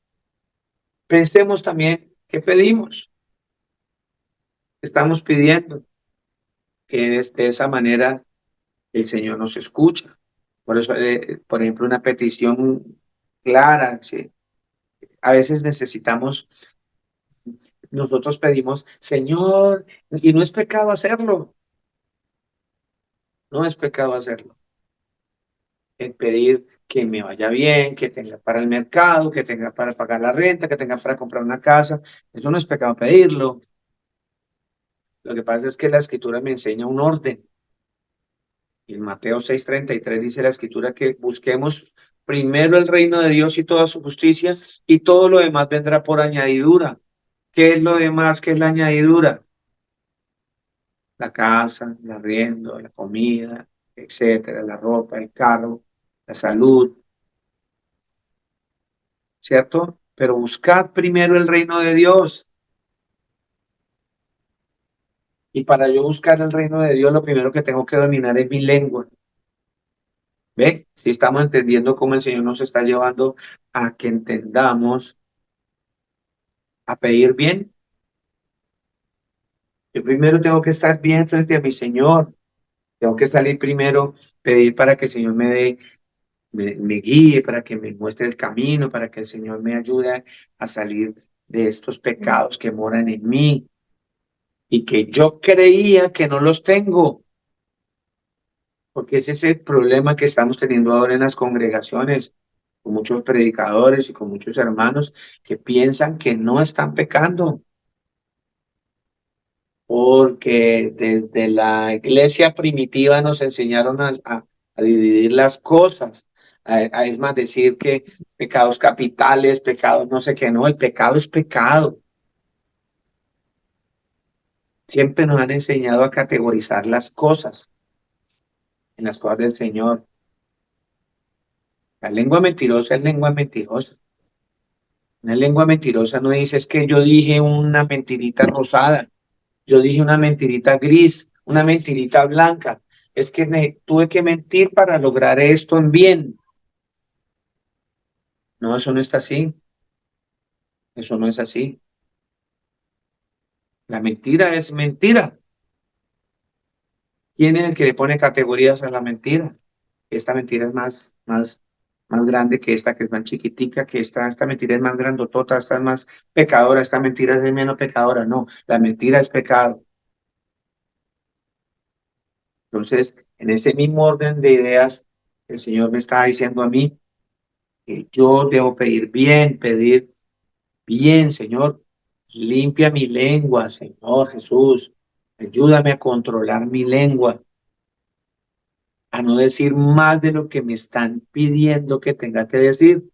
pensemos también qué pedimos. Estamos pidiendo que de esa manera el Señor nos escucha. Por eso, por ejemplo, una petición clara. ¿Sí? A veces necesitamos, nosotros pedimos, Señor, y no es pecado hacerlo. No es pecado hacerlo. El pedir que me vaya bien, que tenga para el mercado, que tenga para pagar la renta, que tenga para comprar una casa. Eso no es pecado pedirlo. Lo que pasa es que la escritura me enseña un orden. En Mateo 6:33 dice la escritura que busquemos primero el reino de Dios y toda su justicia y todo lo demás vendrá por añadidura. ¿Qué es lo demás? ¿Qué es la añadidura? La casa, el arriendo, la comida, etcétera, la ropa, el carro, la salud, ¿cierto? Pero buscad primero el reino de Dios. Y para yo buscar el reino de Dios, lo primero que tengo que dominar es mi lengua. ¿Ve? Si estamos entendiendo cómo el Señor nos está llevando a que entendamos, a pedir bien. Yo primero tengo que estar bien frente a mi Señor. Tengo que salir primero, pedir para que el Señor me guíe, para que me muestre el camino, para que el Señor me ayude a salir de estos pecados que moran en mí. y que yo creía que no los tengo, porque ese es el problema que estamos teniendo ahora en las congregaciones, con muchos predicadores y con muchos hermanos que piensan que no están pecando, porque desde la iglesia primitiva nos enseñaron a dividir las cosas, es más, decir que pecados capitales, pecados no sé qué, no, el pecado es pecado. Siempre nos han enseñado a categorizar las cosas en las cosas del Señor. La lengua mentirosa es lengua mentirosa. Una lengua mentirosa no dice es que yo dije una mentirita rosada, yo dije una mentirita gris, una mentirita blanca. Es que tuve que mentir para lograr esto en bien. No, eso no está así. Eso no es así. La mentira es mentira. ¿Quién es el que le pone categorías a la mentira? Esta mentira es más grande que esta, que es más chiquitica, que esta mentira es más grandotota, esta es más pecadora, esta mentira es menos pecadora. No, la mentira es pecado. Entonces, en ese mismo orden de ideas, el Señor me está diciendo a mí que yo debo pedir bien, Señor. Limpia mi lengua, Señor Jesús. Ayúdame a controlar mi lengua, a no decir más de lo que me están pidiendo que tenga que decir.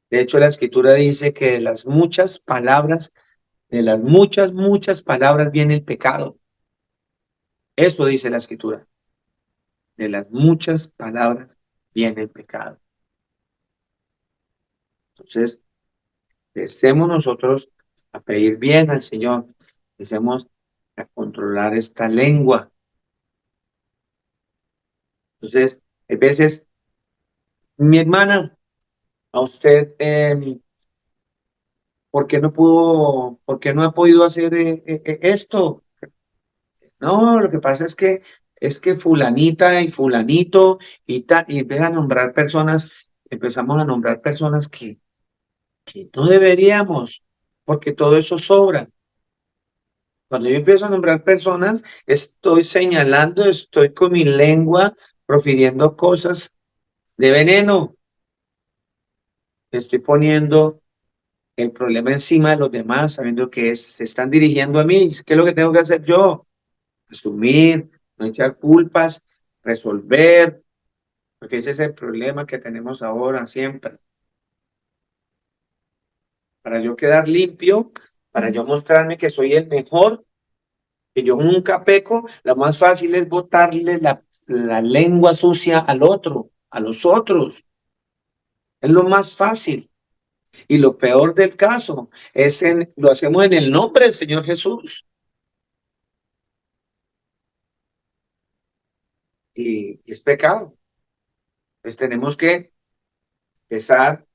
De hecho, la escritura dice que de las muchas palabras, de las muchas palabras viene el pecado. Eso dice la escritura. De las muchas palabras viene el pecado. Entonces, empecemos nosotros a pedir bien al Señor. Empecemos a controlar esta lengua. Entonces, a veces, mi hermana, a usted, ¿por qué no ha podido hacer esto? No, lo que pasa es que fulanita y fulanito y empieza a nombrar personas, empezamos a nombrar personas que no deberíamos, porque todo eso sobra. Cuando yo empiezo a nombrar personas, estoy señalando, estoy con mi lengua profiriendo cosas de veneno. Estoy poniendo el problema encima de los demás, sabiendo que se están dirigiendo a mí. ¿Qué es lo que tengo que hacer yo? Asumir, no echar culpas, resolver, porque ese es el problema que tenemos ahora siempre. Para yo quedar limpio, para yo mostrarme que soy el mejor, que yo nunca peco, lo más fácil es botarle la lengua sucia al otro, a los otros. Es lo más fácil. Y lo peor del caso lo hacemos en el nombre del Señor Jesús. Y es pecado. Pues tenemos que empezar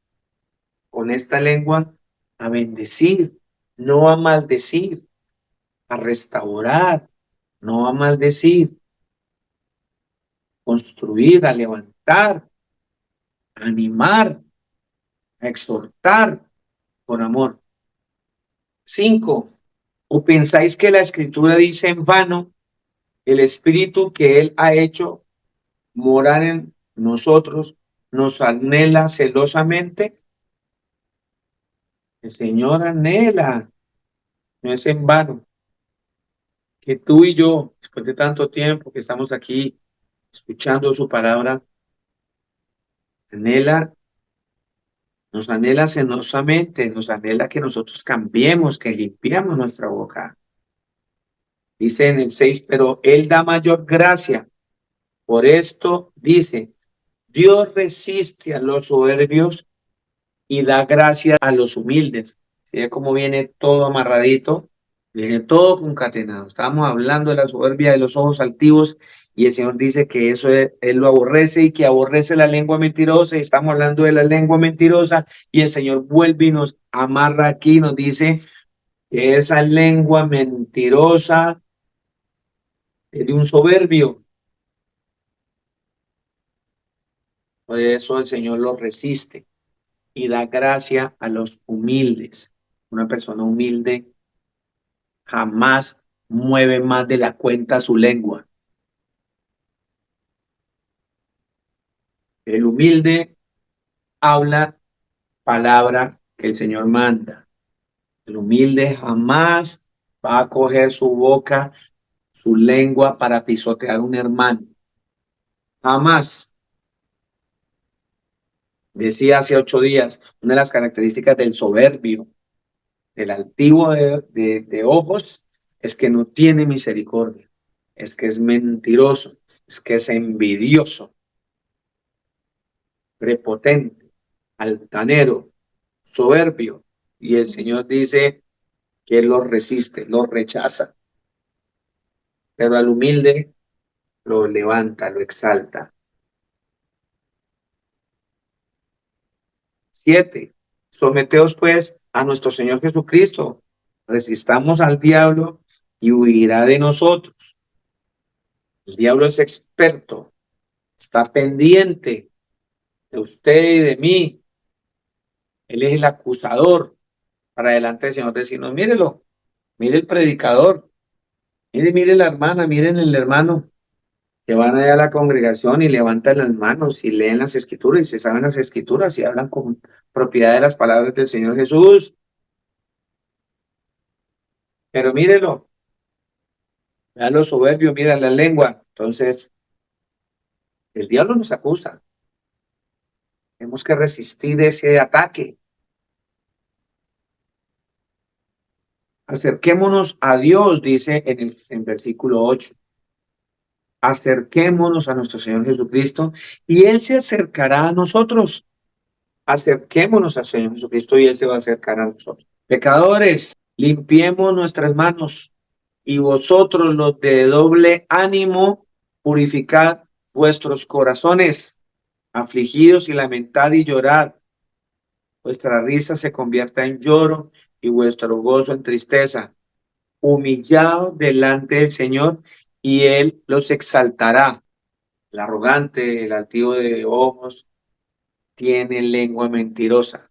con esta lengua a bendecir, no a maldecir, a restaurar, no a maldecir, construir, a levantar, a animar, a exhortar con amor. 5. ¿O pensáis que la escritura dice en vano el espíritu que él ha hecho morar en nosotros nos anhela celosamente? El Señor anhela, no es en vano que tú y yo, después de tanto tiempo que estamos aquí escuchando su palabra, anhela, nos anhela celosamente, nos anhela que nosotros cambiemos, que limpiamos nuestra boca. Dice en el 6, pero Él da mayor gracia. Por esto dice, Dios resiste a los soberbios y da gracia a los humildes. ¿Sí? Como viene todo amarradito, viene todo concatenado. Estábamos hablando de la soberbia de los ojos altivos y el Señor dice que eso Él lo aborrece y que aborrece la lengua mentirosa. Y estamos hablando de la lengua mentirosa y el Señor vuelve y nos amarra aquí, nos dice que esa lengua mentirosa es de un soberbio. Por eso el Señor lo resiste y da gracia a los humildes. Una persona humilde jamás mueve más de la cuenta su lengua. El humilde habla palabra que el Señor manda. El humilde jamás va a coger su boca, su lengua para pisotear a un hermano. Jamás. Decía hace 8 días, una de las características del soberbio, del altivo de ojos, es que no tiene misericordia, es que es mentiroso, es que es envidioso, prepotente, altanero, soberbio. Y el Señor dice que Él lo resiste, lo rechaza, pero al humilde lo levanta, lo exalta. 7. Someteos pues a nuestro Señor Jesucristo. Resistamos al diablo y huirá de nosotros. El diablo es experto, está pendiente de usted y de mí. Él es el acusador para delante del Señor decirnos, mírelo, mire el predicador, mire la hermana, miren el hermano, que van allá a la congregación y levantan las manos y leen las escrituras y se saben las escrituras y hablan con propiedad de las palabras del Señor Jesús. Pero mírelo, vea lo soberbio, mira la lengua. Entonces, el diablo nos acusa. Tenemos que resistir ese ataque. Acerquémonos a Dios, dice en versículo 8. Acerquémonos a nuestro Señor Jesucristo y Él se acercará a nosotros. Acerquémonos al Señor Jesucristo y Él se va a acercar a nosotros. Pecadores, limpiemos nuestras manos y vosotros los de doble ánimo, purificad vuestros corazones, afligidos y lamentad y llorad. Vuestra risa se convierta en lloro y vuestro gozo en tristeza. Humillado delante del Señor y Él los exaltará. El arrogante, el altivo de ojos, tiene lengua mentirosa.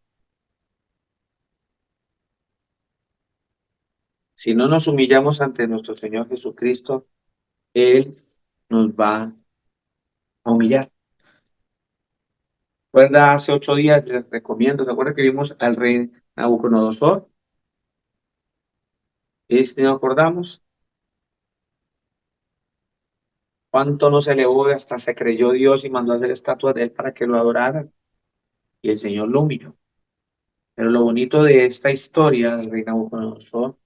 Si no nos humillamos ante nuestro Señor Jesucristo, Él nos va a humillar. Recuerda, hace 8 días les recomiendo, ¿se acuerdan que vimos al rey Nabucodonosor? Y si nos acordamos, cuánto no se elevó, hasta se creyó Dios y mandó a hacer estatuas de él para que lo adoraran. Y el Señor lo humilló. Pero lo bonito de esta historia del rey Nabucodonosor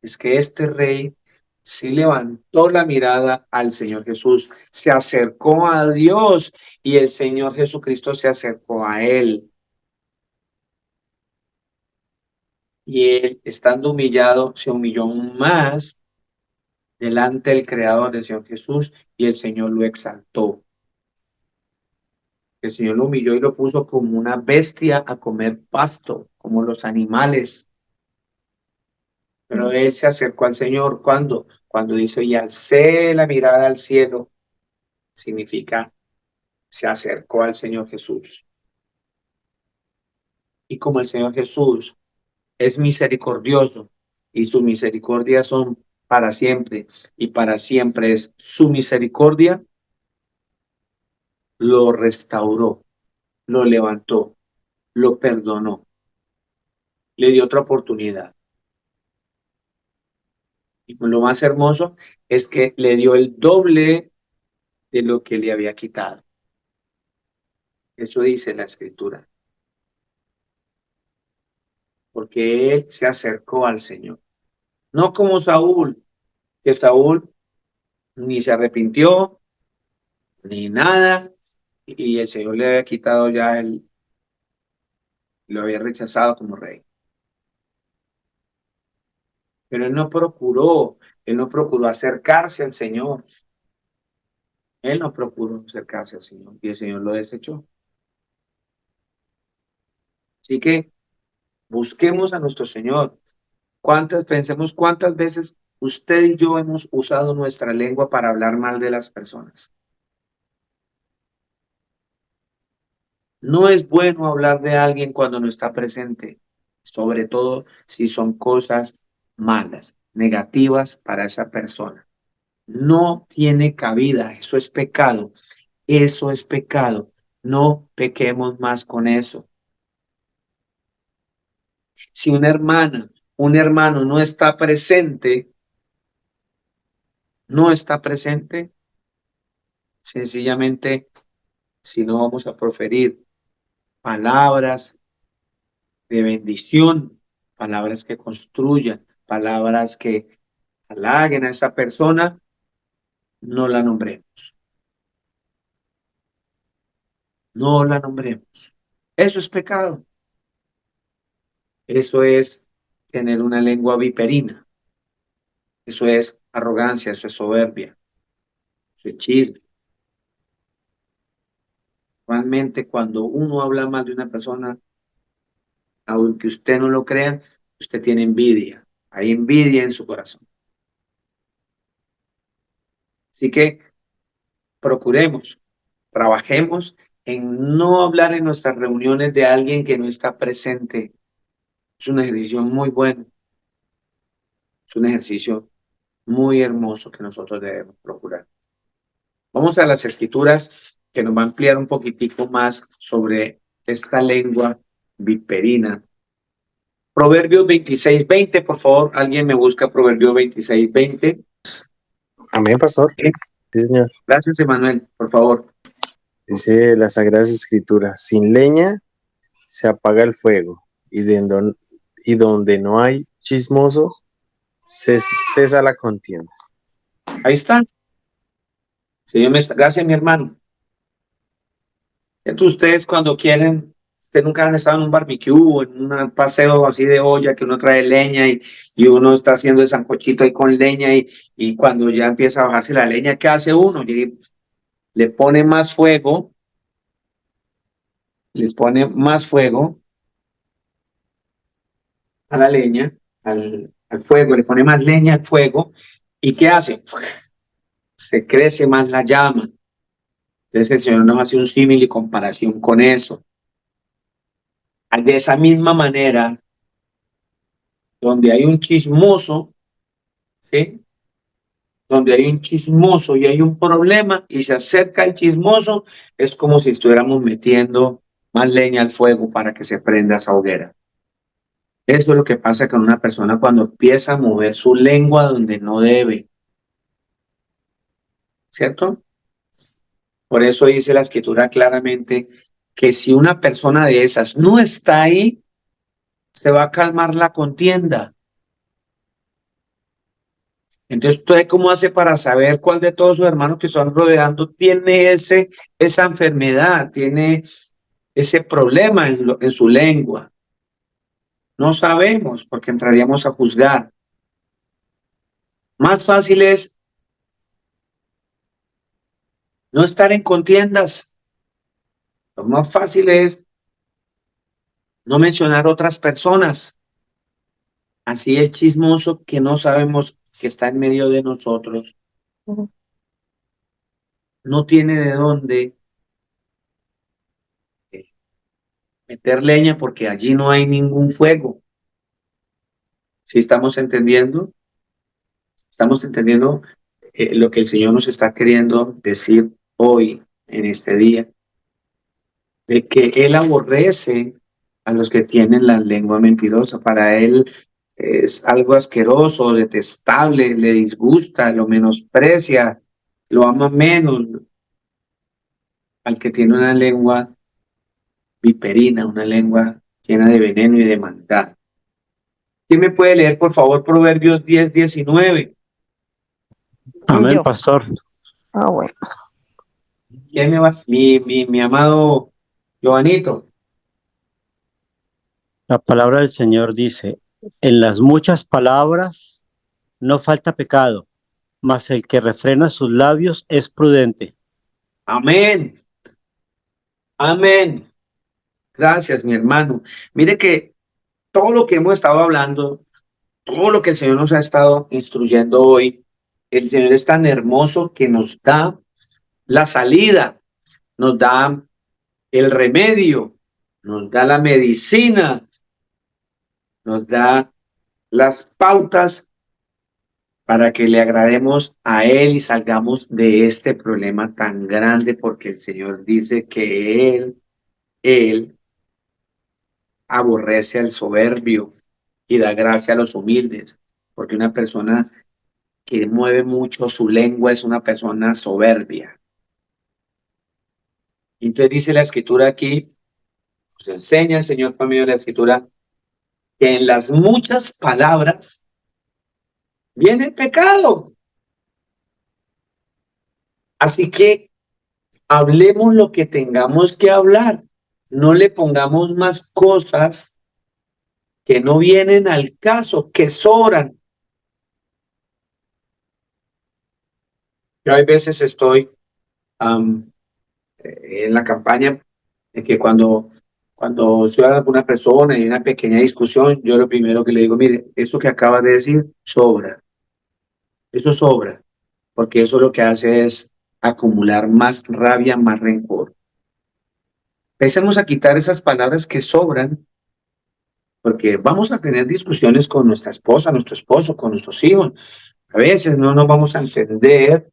es que este rey sí levantó la mirada al Señor Jesús, se acercó a Dios y el Señor Jesucristo se acercó a él. Y él, estando humillado, se humilló aún más delante del Creador del Señor Jesús y el Señor lo exaltó. El Señor lo humilló y lo puso como una bestia a comer pasto, como los animales. Pero él se acercó al Señor cuando, cuando dice, y alcé la mirada al cielo, significa se acercó al Señor Jesús. Y como el Señor Jesús es misericordioso y sus misericordias son para siempre y para siempre es su misericordia, lo restauró, lo levantó, lo perdonó, le dio otra oportunidad. Y lo más hermoso es que le dio el doble de lo que le había quitado. Eso dice la escritura, porque él se acercó al Señor. No como Saúl, que Saúl ni se arrepintió, ni nada, y el Señor le había quitado ya lo había rechazado como rey. Pero él no procuró acercarse al Señor. Él no procuró acercarse al Señor y el Señor lo desechó. Así que busquemos a nuestro Señor. Pensemos cuántas veces usted y yo hemos usado nuestra lengua para hablar mal de las personas. No es bueno hablar de alguien cuando no está presente, sobre todo si son cosas malas. negativas para esa persona. No tiene cabida, eso es pecado, eso es pecado. No pequemos más con eso. Si una hermana, un hermano no está presente, sencillamente, si no vamos a proferir palabras de bendición, palabras que construyan, palabras que halaguen a esa persona, no la nombremos. No la nombremos. Eso es pecado. Eso es tener una lengua viperina. Eso es arrogancia, eso es soberbia, eso es chisme. Realmente cuando uno habla mal de una persona, aunque usted no lo crea, usted tiene envidia. Hay envidia en su corazón. Así que procuremos, trabajemos en no hablar en nuestras reuniones de alguien que no está presente. Es un ejercicio muy bueno, es un ejercicio muy hermoso que nosotros debemos procurar. Vamos a las escrituras que nos va a ampliar un poquitico más sobre esta lengua viperina. Proverbios 26:20, por favor, alguien me busca Proverbios 26:20. Amén, pastor. Sí, señor. Gracias, Emanuel, por favor. Dice las Sagradas Escrituras, sin leña se apaga el fuego, y donde no hay chismoso, cesa la contienda. Ahí está. Señor, gracias, mi hermano. Entonces, ustedes cuando quieren, ustedes nunca han estado en un barbecue o en un paseo así de olla que uno trae leña y uno está haciendo el sancochito ahí con leña y cuando ya empieza a bajarse la leña, ¿qué hace uno? Le pone más fuego, les pone más fuego a la leña, al fuego, le pone más leña al fuego y ¿qué hace? Se crece más la llama. Entonces el Señor nos hace un símil y comparación con eso. De esa misma manera, donde hay un chismoso, ¿sí? Donde hay un chismoso y hay un problema y se acerca el chismoso, es como si estuviéramos metiendo más leña al fuego para que se prenda esa hoguera. Eso es lo que pasa con una persona cuando empieza a mover su lengua donde no debe, ¿cierto? Por eso dice la escritura claramente que si una persona de esas no está ahí, se va a calmar la contienda. Entonces, ¿usted cómo hace para saber cuál de todos sus hermanos que están rodeando tiene esa enfermedad, tiene ese problema en su lengua? No sabemos porque entraríamos a juzgar. Más fácil es no estar en contiendas. Lo más fácil es no mencionar otras personas. Así el chismoso que no sabemos que está en medio de nosotros no tiene de dónde meter leña porque allí no hay ningún fuego. ¿Sí estamos entendiendo? Estamos entendiendo lo que el Señor nos está queriendo decir hoy, en este día, de que Él aborrece a los que tienen la lengua mentirosa. Para Él es algo asqueroso, detestable, le disgusta, lo menosprecia, lo ama menos al que tiene una lengua viperina, una lengua llena de veneno y de maldad. ¿Quién me puede leer, por favor, Proverbios 10:19? Amén, Yo. pastor. Bueno. ¿Quién me va? Mi amado Joanito. La palabra del Señor dice, en las muchas palabras no falta pecado, mas el que refrena sus labios es prudente. Amén. Amén. Gracias, mi hermano. Mire que todo lo que hemos estado hablando, todo lo que el Señor nos ha estado instruyendo hoy, el Señor es tan hermoso que nos da la salida, nos da el remedio, nos da la medicina, nos da las pautas para que le agrademos a Él y salgamos de este problema tan grande, porque el Señor dice que Él aborrece al soberbio y da gracia a los humildes, porque una persona que mueve mucho su lengua es una persona soberbia. Entonces dice la Escritura aquí, nos enseña el Señor por medio de la Escritura, que en las muchas palabras viene el pecado. Así que hablemos lo que tengamos que hablar. No le pongamos más cosas que no vienen al caso, que sobran. Yo hay veces estoy en la campaña de que cuando estoy hablando con una persona y hay una pequeña discusión, yo lo primero que le digo, mire, esto que acabas de decir sobra. Eso sobra, porque eso lo que hace es acumular más rabia, más rencor. Empecemos a quitar esas palabras que sobran, porque vamos a tener discusiones con nuestra esposa, nuestro esposo, con nuestros hijos. A veces no nos vamos a entender,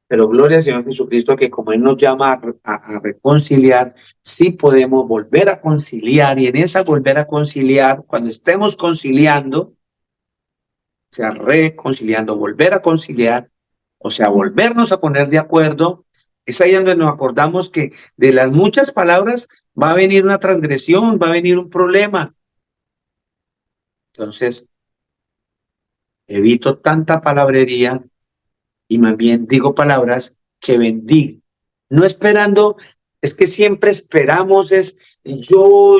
pero gloria al Señor Jesucristo que como Él nos llama a reconciliar, sí podemos volver a conciliar, y en esa volver a conciliar, cuando estemos conciliando, o sea, reconciliando, volver a conciliar, o sea, volvernos a poner de acuerdo, es ahí donde nos acordamos que de las muchas palabras va a venir una transgresión, va a venir un problema. Entonces, evito tanta palabrería y más bien digo palabras que bendigan. No esperando, es que siempre esperamos es yo.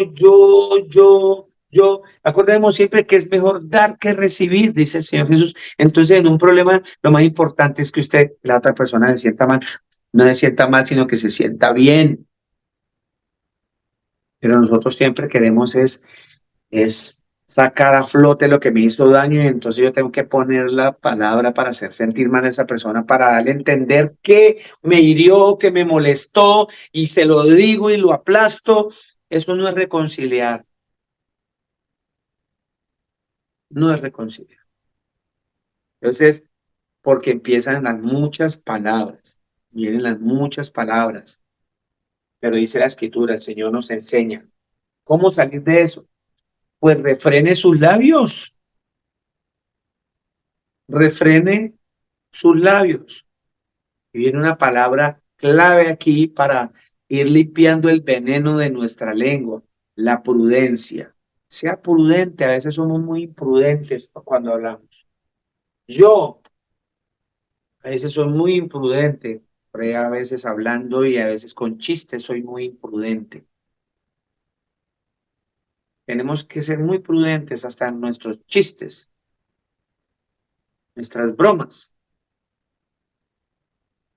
Acordemos siempre que es mejor dar que recibir, dice el Señor Jesús. Entonces, en un problema, lo más importante es que usted, la otra persona, se sienta mal. No se sienta mal, sino que se sienta bien. Pero nosotros siempre queremos es sacar a flote lo que me hizo daño, y entonces yo tengo que poner la palabra para hacer sentir mal a esa persona, para darle a entender que me hirió, que me molestó, y se lo digo y lo aplasto. Eso no es reconciliar, no es reconciliar. Entonces, porque empiezan las muchas palabras, vienen las muchas palabras, pero dice la Escritura, el Señor nos enseña cómo salir de eso. Pues refrene sus labios, refrene sus labios. Y viene una palabra clave aquí para ir limpiando el veneno de nuestra lengua, la prudencia. Sea prudente, a veces somos muy imprudentes cuando hablamos. Yo a veces soy muy imprudente, a veces hablando y a veces con chistes soy muy imprudente. Tenemos que ser muy prudentes hasta en nuestros chistes, nuestras bromas,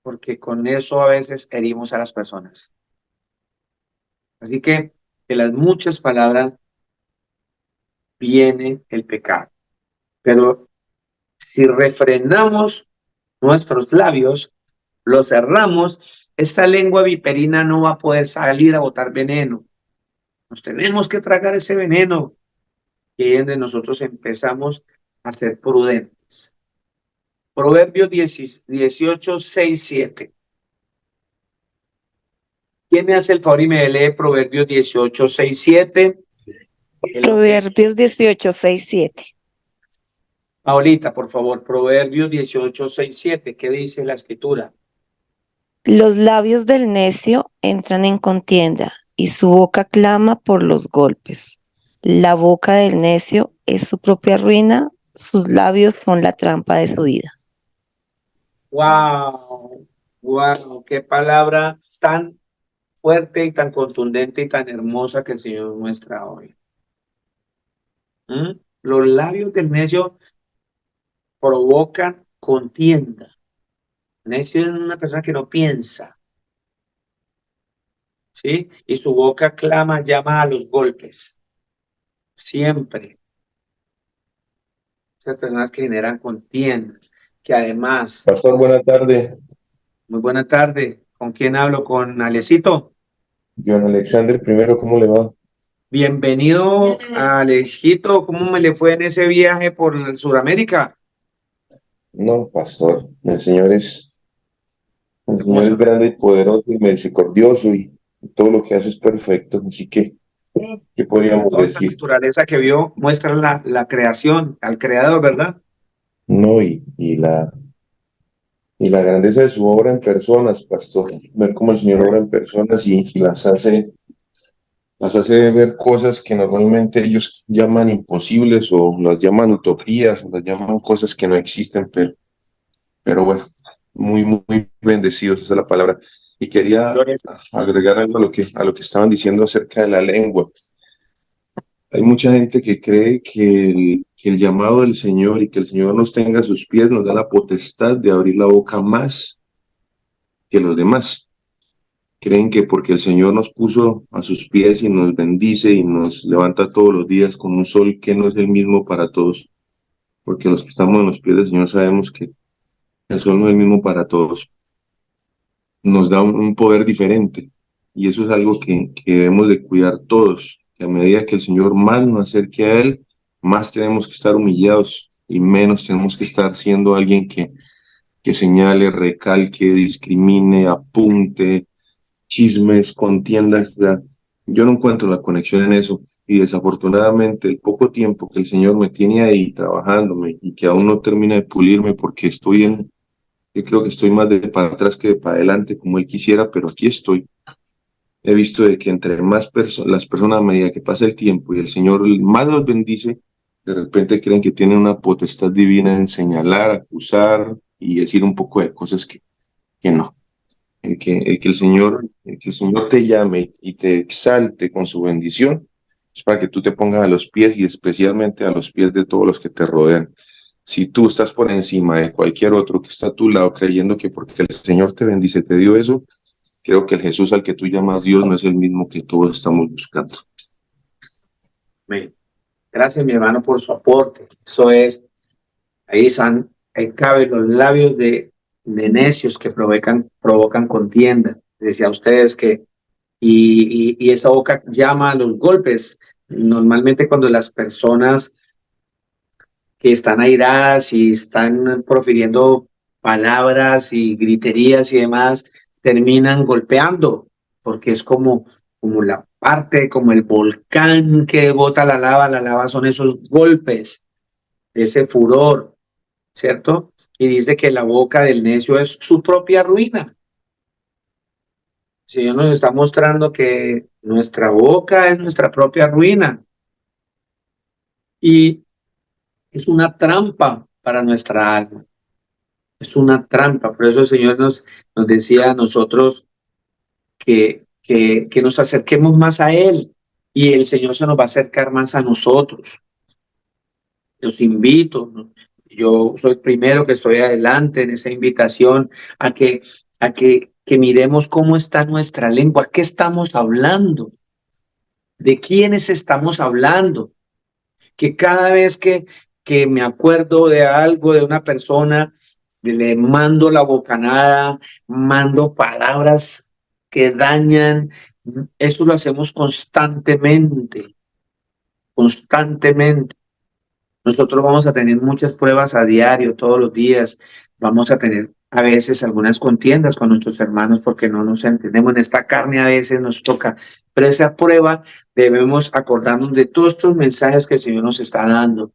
porque con eso a veces herimos a las personas. Así que de las muchas palabras viene el pecado. Pero si refrenamos nuestros labios, los cerramos, esta lengua viperina no va a poder salir a botar veneno. Nos tenemos que tragar ese veneno, y es donde nosotros empezamos a ser prudentes. Proverbios 18, 6, 7. ¿Quién me hace el favor y me lee Proverbios 18, 6, 7? Proverbios 18, 6, 7. Paulita, por favor, Proverbios 18, 6, 7. ¿Qué dice la Escritura? Los labios del necio entran en contienda y su boca clama por los golpes. La boca del necio es su propia ruina, sus labios son la trampa de su vida. ¡Wow! ¡Wow! ¡Qué palabra tan fuerte y tan contundente y tan hermosa que el Señor muestra hoy! Los labios del necio provocan contienda. Necio es una persona que no piensa, ¿sí? Y su boca clama, llama a los golpes. Siempre. Esas personas que generan contiendas, que además... Pastor, buena tarde. Muy buena tarde. ¿Con quién hablo? ¿Con Alecito? John Alexander, primero, ¿cómo le va? Bienvenido a Alejito. ¿Cómo me le fue en ese viaje por Sudamérica? No, pastor, el Señor es Hermoso. grande y poderoso y misericordioso y todo lo que hace es perfecto. Así que, ¿qué podríamos Toda esa decir? naturaleza que vio muestra la creación, al creador, ¿verdad? No, y la grandeza de su obra en personas, pastor. Ver cómo el Señor obra en personas y las hace ver cosas que normalmente ellos llaman imposibles o las llaman utopías o las llaman cosas que no existen, pero bueno, muy, muy bendecidos, esa es la palabra. Y quería Gloria agregar algo a lo que estaban diciendo acerca de la lengua. Hay mucha gente que cree que el llamado del Señor y que el Señor nos tenga a sus pies nos da la potestad de abrir la boca más que los demás. Creen que porque el Señor nos puso a sus pies y nos bendice y nos levanta todos los días con un sol que no es el mismo para todos, porque los que estamos en los pies del Señor sabemos que el sol no es el mismo para todos, nos da un poder diferente y eso es algo que debemos de cuidar todos, que a medida que el Señor más nos acerque a Él, más tenemos que estar humillados y menos tenemos que estar siendo alguien que señale, recalque, discrimine, apunte, chismes, contiendas. O sea, yo no encuentro la conexión en eso y desafortunadamente el poco tiempo que el Señor me tiene ahí trabajándome y que aún no termina de pulirme porque yo creo que estoy más de para atrás que de para adelante como Él quisiera, pero aquí estoy. He visto de que entre más las personas a medida que pasa el tiempo y el Señor más los bendice, de repente creen que tienen una potestad divina en señalar, acusar y decir un poco de cosas que no. El que el Señor te llame y te exalte con su bendición, es para que tú te pongas a los pies y especialmente a los pies de todos los que te rodean. Si tú estás por encima de cualquier otro que está a tu lado creyendo que porque el Señor te bendice, te dio eso, creo que el Jesús al que tú llamas Dios no es el mismo que todos estamos buscando. Amén. Gracias, mi hermano, por su aporte. Eso es, ahí caben los labios de necios que provocan contienda. Decía a ustedes que, y esa boca llama a los golpes. Normalmente cuando las personas que están airadas y están profiriendo palabras y griterías y demás, terminan golpeando, porque es como la parte, como el volcán que bota la lava son esos golpes, ese furor, ¿cierto? Y dice que la boca del necio es su propia ruina. El Señor nos está mostrando que nuestra boca es nuestra propia ruina y es una trampa para nuestra alma. Es una trampa. Por eso el Señor nos decía a nosotros que nos acerquemos más a Él y el Señor se nos va a acercar más a nosotros. Los invito, ¿no? Yo soy el primero que estoy adelante en esa invitación a que miremos cómo está nuestra lengua, qué estamos hablando, de quiénes estamos hablando, que cada vez que me acuerdo de algo, de una persona, le mando la bocanada, mando palabras que dañan. Eso lo hacemos constantemente, constantemente. Nosotros vamos a tener muchas pruebas a diario, todos los días. Vamos a tener a veces algunas contiendas con nuestros hermanos porque no nos entendemos. En esta carne a veces nos toca, pero esa prueba debemos acordarnos de todos estos mensajes que el Señor nos está dando.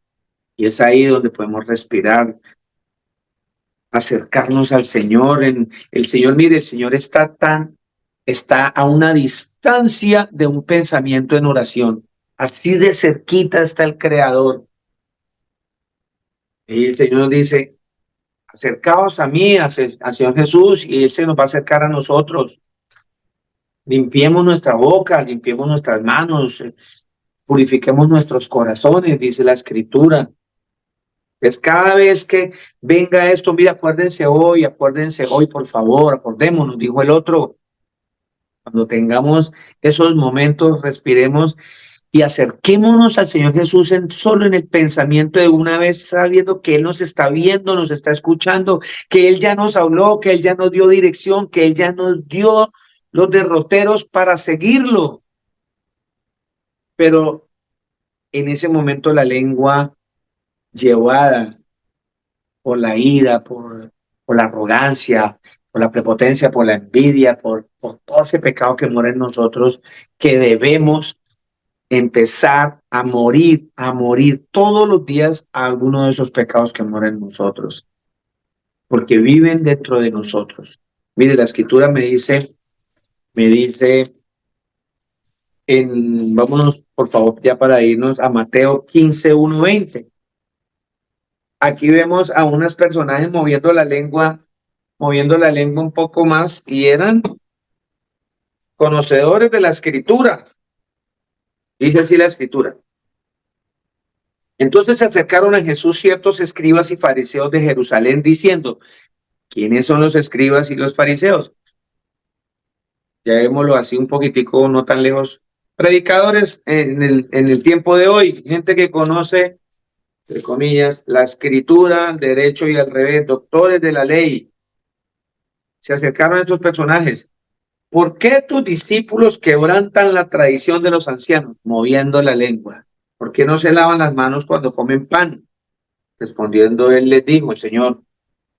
Y es ahí donde podemos respirar, acercarnos al Señor. El Señor, mire, el Señor está a una distancia de un pensamiento en oración. Así de cerquita está el Creador. Y el Señor dice, acercaos a mí, al Señor Jesús, y Él se nos va a acercar a nosotros. Limpiemos nuestra boca, limpiemos nuestras manos, purifiquemos nuestros corazones, dice la Escritura. Es cada vez que venga esto, mira, acuérdense hoy, por favor, acordémonos, dijo el otro. Cuando tengamos esos momentos, respiremos y acerquémonos al Señor Jesús solo en el pensamiento de una vez, sabiendo que Él nos está viendo, nos está escuchando, que Él ya nos habló, que Él ya nos dio dirección, que Él ya nos dio los derroteros para seguirlo. Pero en ese momento la lengua llevada por la ira, por la arrogancia, por la prepotencia, por la envidia, por todo ese pecado que mora en nosotros, que debemos empezar a morir todos los días a alguno de esos pecados que moran en nosotros, porque viven dentro de nosotros. Mire, la escritura me dice vámonos por favor ya para irnos a Mateo 15:1-20. Aquí vemos a unos personajes moviendo la lengua un poco más, y eran conocedores de la escritura. Dice así la escritura: entonces se acercaron a Jesús ciertos escribas y fariseos de Jerusalén, diciendo: ¿quiénes son los escribas y los fariseos? Ya vémoslo así un poquitico, no tan lejos. Predicadores en el tiempo de hoy, gente que conoce, entre comillas, la escritura, el derecho y al revés, doctores de la ley. Se acercaron a estos personajes. ¿Por qué tus discípulos quebrantan la tradición de los ancianos? Moviendo la lengua. ¿Por qué no se lavan las manos cuando comen pan? Respondiendo él les dijo, el Señor: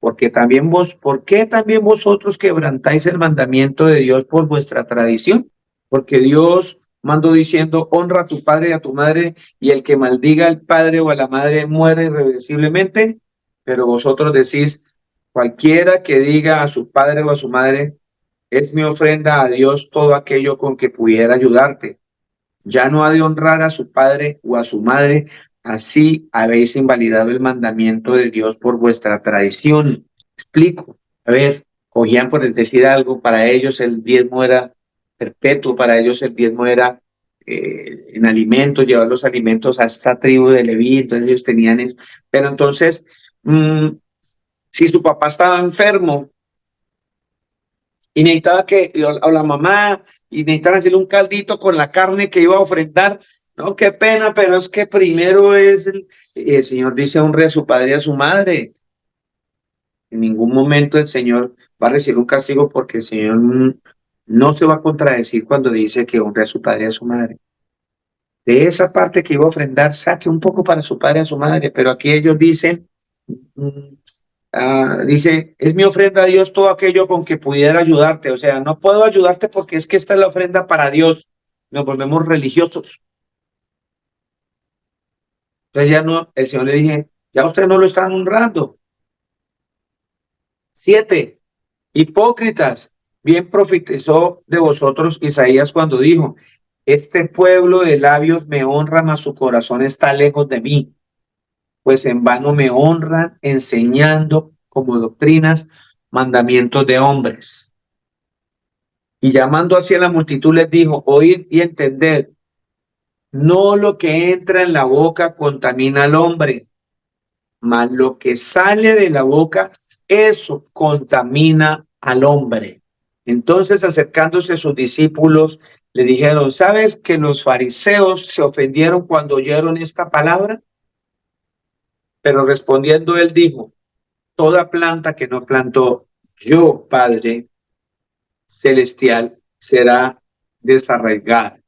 ¿por qué también vosotros quebrantáis el mandamiento de Dios por vuestra tradición? Porque Dios mandó diciendo: honra a tu padre y a tu madre, y el que maldiga al padre o a la madre muere irreversiblemente. Pero vosotros decís: cualquiera que diga a su padre o a su madre, es mi ofrenda a Dios todo aquello con que pudiera ayudarte, ya no ha de honrar a su padre o a su madre. Así habéis invalidado el mandamiento de Dios por vuestra tradición. Explico. A ver, cogían, por decir algo, para ellos el diezmo era perpetuo, para ellos el diezmo era en alimentos, llevar los alimentos a esta tribu de Leví, entonces ellos tenían eso. Pero entonces, si su papá estaba enfermo y necesitaba o la mamá, y necesitaban hacerle un caldito con la carne que iba a ofrendar, no, qué pena, pero es que primero es el Señor dice: honre a su padre y a su madre. En ningún momento el Señor va a recibir un castigo, porque el Señor no se va a contradecir cuando dice que honre a su padre y a su madre. De esa parte que iba a ofrendar, saque un poco para su padre y a su madre, pero aquí ellos dicen, dice: es mi ofrenda a Dios todo aquello con que pudiera ayudarte. O sea, no puedo ayudarte porque es que esta es la ofrenda para Dios. Nos volvemos religiosos. Entonces ya no, el Señor le dije: ya ustedes no lo están honrando. 7. Hipócritas, bien profetizó de vosotros Isaías cuando dijo: este pueblo de labios me honra, mas su corazón está lejos de mí, pues en vano me honran, enseñando como doctrinas mandamientos de hombres. Y llamando hacia la multitud les dijo: oíd y entended, no lo que entra en la boca contamina al hombre, mas lo que sale de la boca, eso contamina al hombre. Entonces, acercándose a sus discípulos, le dijeron: ¿sabes que los fariseos se ofendieron cuando oyeron esta palabra? Pero respondiendo él dijo: toda planta que no plantó yo, Padre celestial, será desarraigada.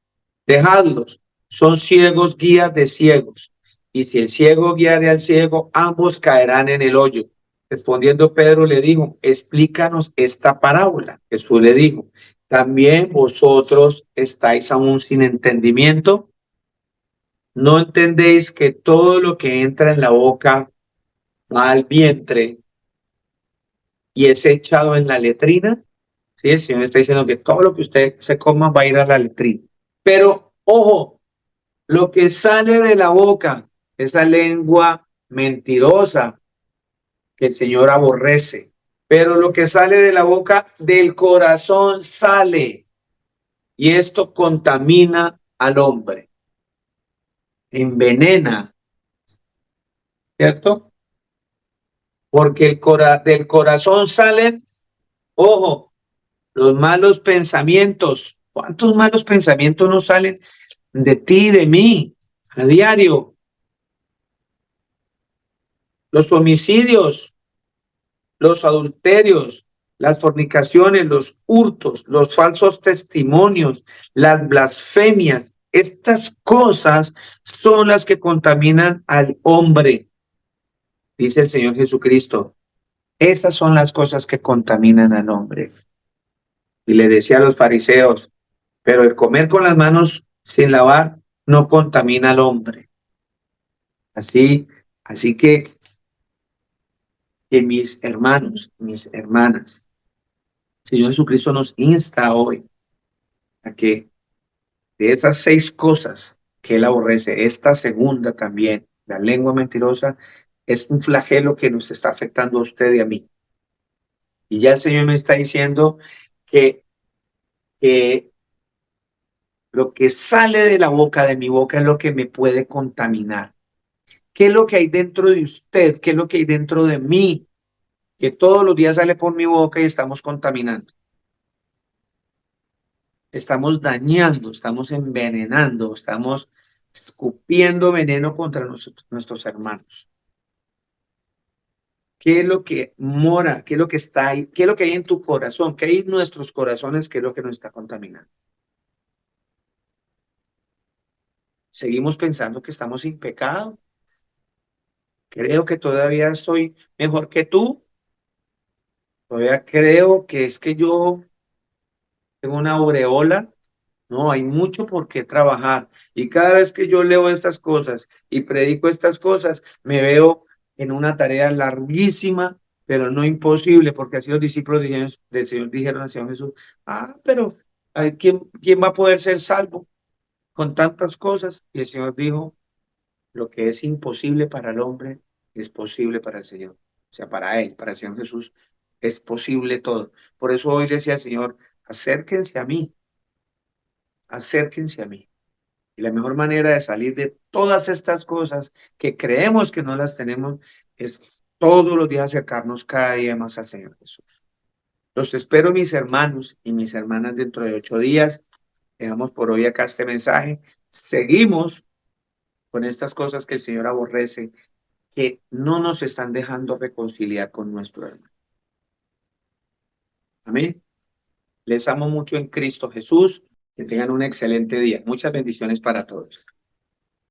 Dejadlos, son ciegos guías de ciegos. Y si el ciego guiare al ciego, ambos caerán en el hoyo. Respondiendo Pedro le dijo: explícanos esta parábola. Jesús le dijo: ¿también vosotros estáis aún sin entendimiento? ¿No entendéis que todo lo que entra en la boca va al vientre y es echado en la letrina? Sí, el Señor está diciendo que todo lo que usted se coma va a ir a la letrina. Pero, ojo, lo que sale de la boca, esa lengua mentirosa que el Señor aborrece, pero lo que sale de la boca, del corazón sale, y esto contamina al hombre, envenena, ¿cierto? Porque del corazón salen, ojo, los malos pensamientos. ¿Cuántos malos pensamientos nos salen de ti y de mí a diario? Los homicidios, los adulterios, las fornicaciones, los hurtos, los falsos testimonios, las blasfemias. Estas cosas son las que contaminan al hombre. Dice el Señor Jesucristo, esas son las cosas que contaminan al hombre. Y le decía a los fariseos, pero el comer con las manos sin lavar no contamina al hombre. Así que mis hermanos, mis hermanas, el Señor Jesucristo nos insta hoy a que de esas 6 cosas que Él aborrece, esta segunda también, la lengua mentirosa, es un flagelo que nos está afectando a usted y a mí. Y ya el Señor me está diciendo que, que lo que sale de la boca, de mi boca, es lo que me puede contaminar. ¿Qué es lo que hay dentro de usted? ¿Qué es lo que hay dentro de mí? Que todos los días sale por mi boca y estamos contaminando. Estamos dañando, estamos envenenando, estamos escupiendo veneno contra nuestros hermanos. ¿Qué es lo que mora? ¿Qué es lo que está ahí? ¿Qué es lo que hay en tu corazón? ¿Qué hay en nuestros corazones? ¿Qué es lo que nos está contaminando? Seguimos pensando que estamos sin pecado. Creo que todavía soy mejor que tú. Todavía creo que es que yo tengo una aureola. No, hay mucho por qué trabajar. Y cada vez que yo leo estas cosas y predico estas cosas, me veo en una tarea larguísima, pero no imposible, porque así los discípulos del Señor dijeron al Señor Jesús, pero ¿quién va a poder ser salvo con tantas cosas? Y el Señor dijo, lo que es imposible para el hombre es posible para el Señor. O sea, para Él, para el Señor Jesús, es posible todo. Por eso hoy decía el Señor, acérquense a mí, acérquense a mí. Y la mejor manera de salir de todas estas cosas que creemos que no las tenemos es todos los días acercarnos cada día más al Señor Jesús. Los espero, mis hermanos y mis hermanas, dentro de 8 días. Dejamos por hoy acá este mensaje. Seguimos con estas cosas que el Señor aborrece, que no nos están dejando reconciliar con nuestro hermano. Amén. Les amo mucho en Cristo Jesús. Que tengan un excelente día. Muchas bendiciones para todos.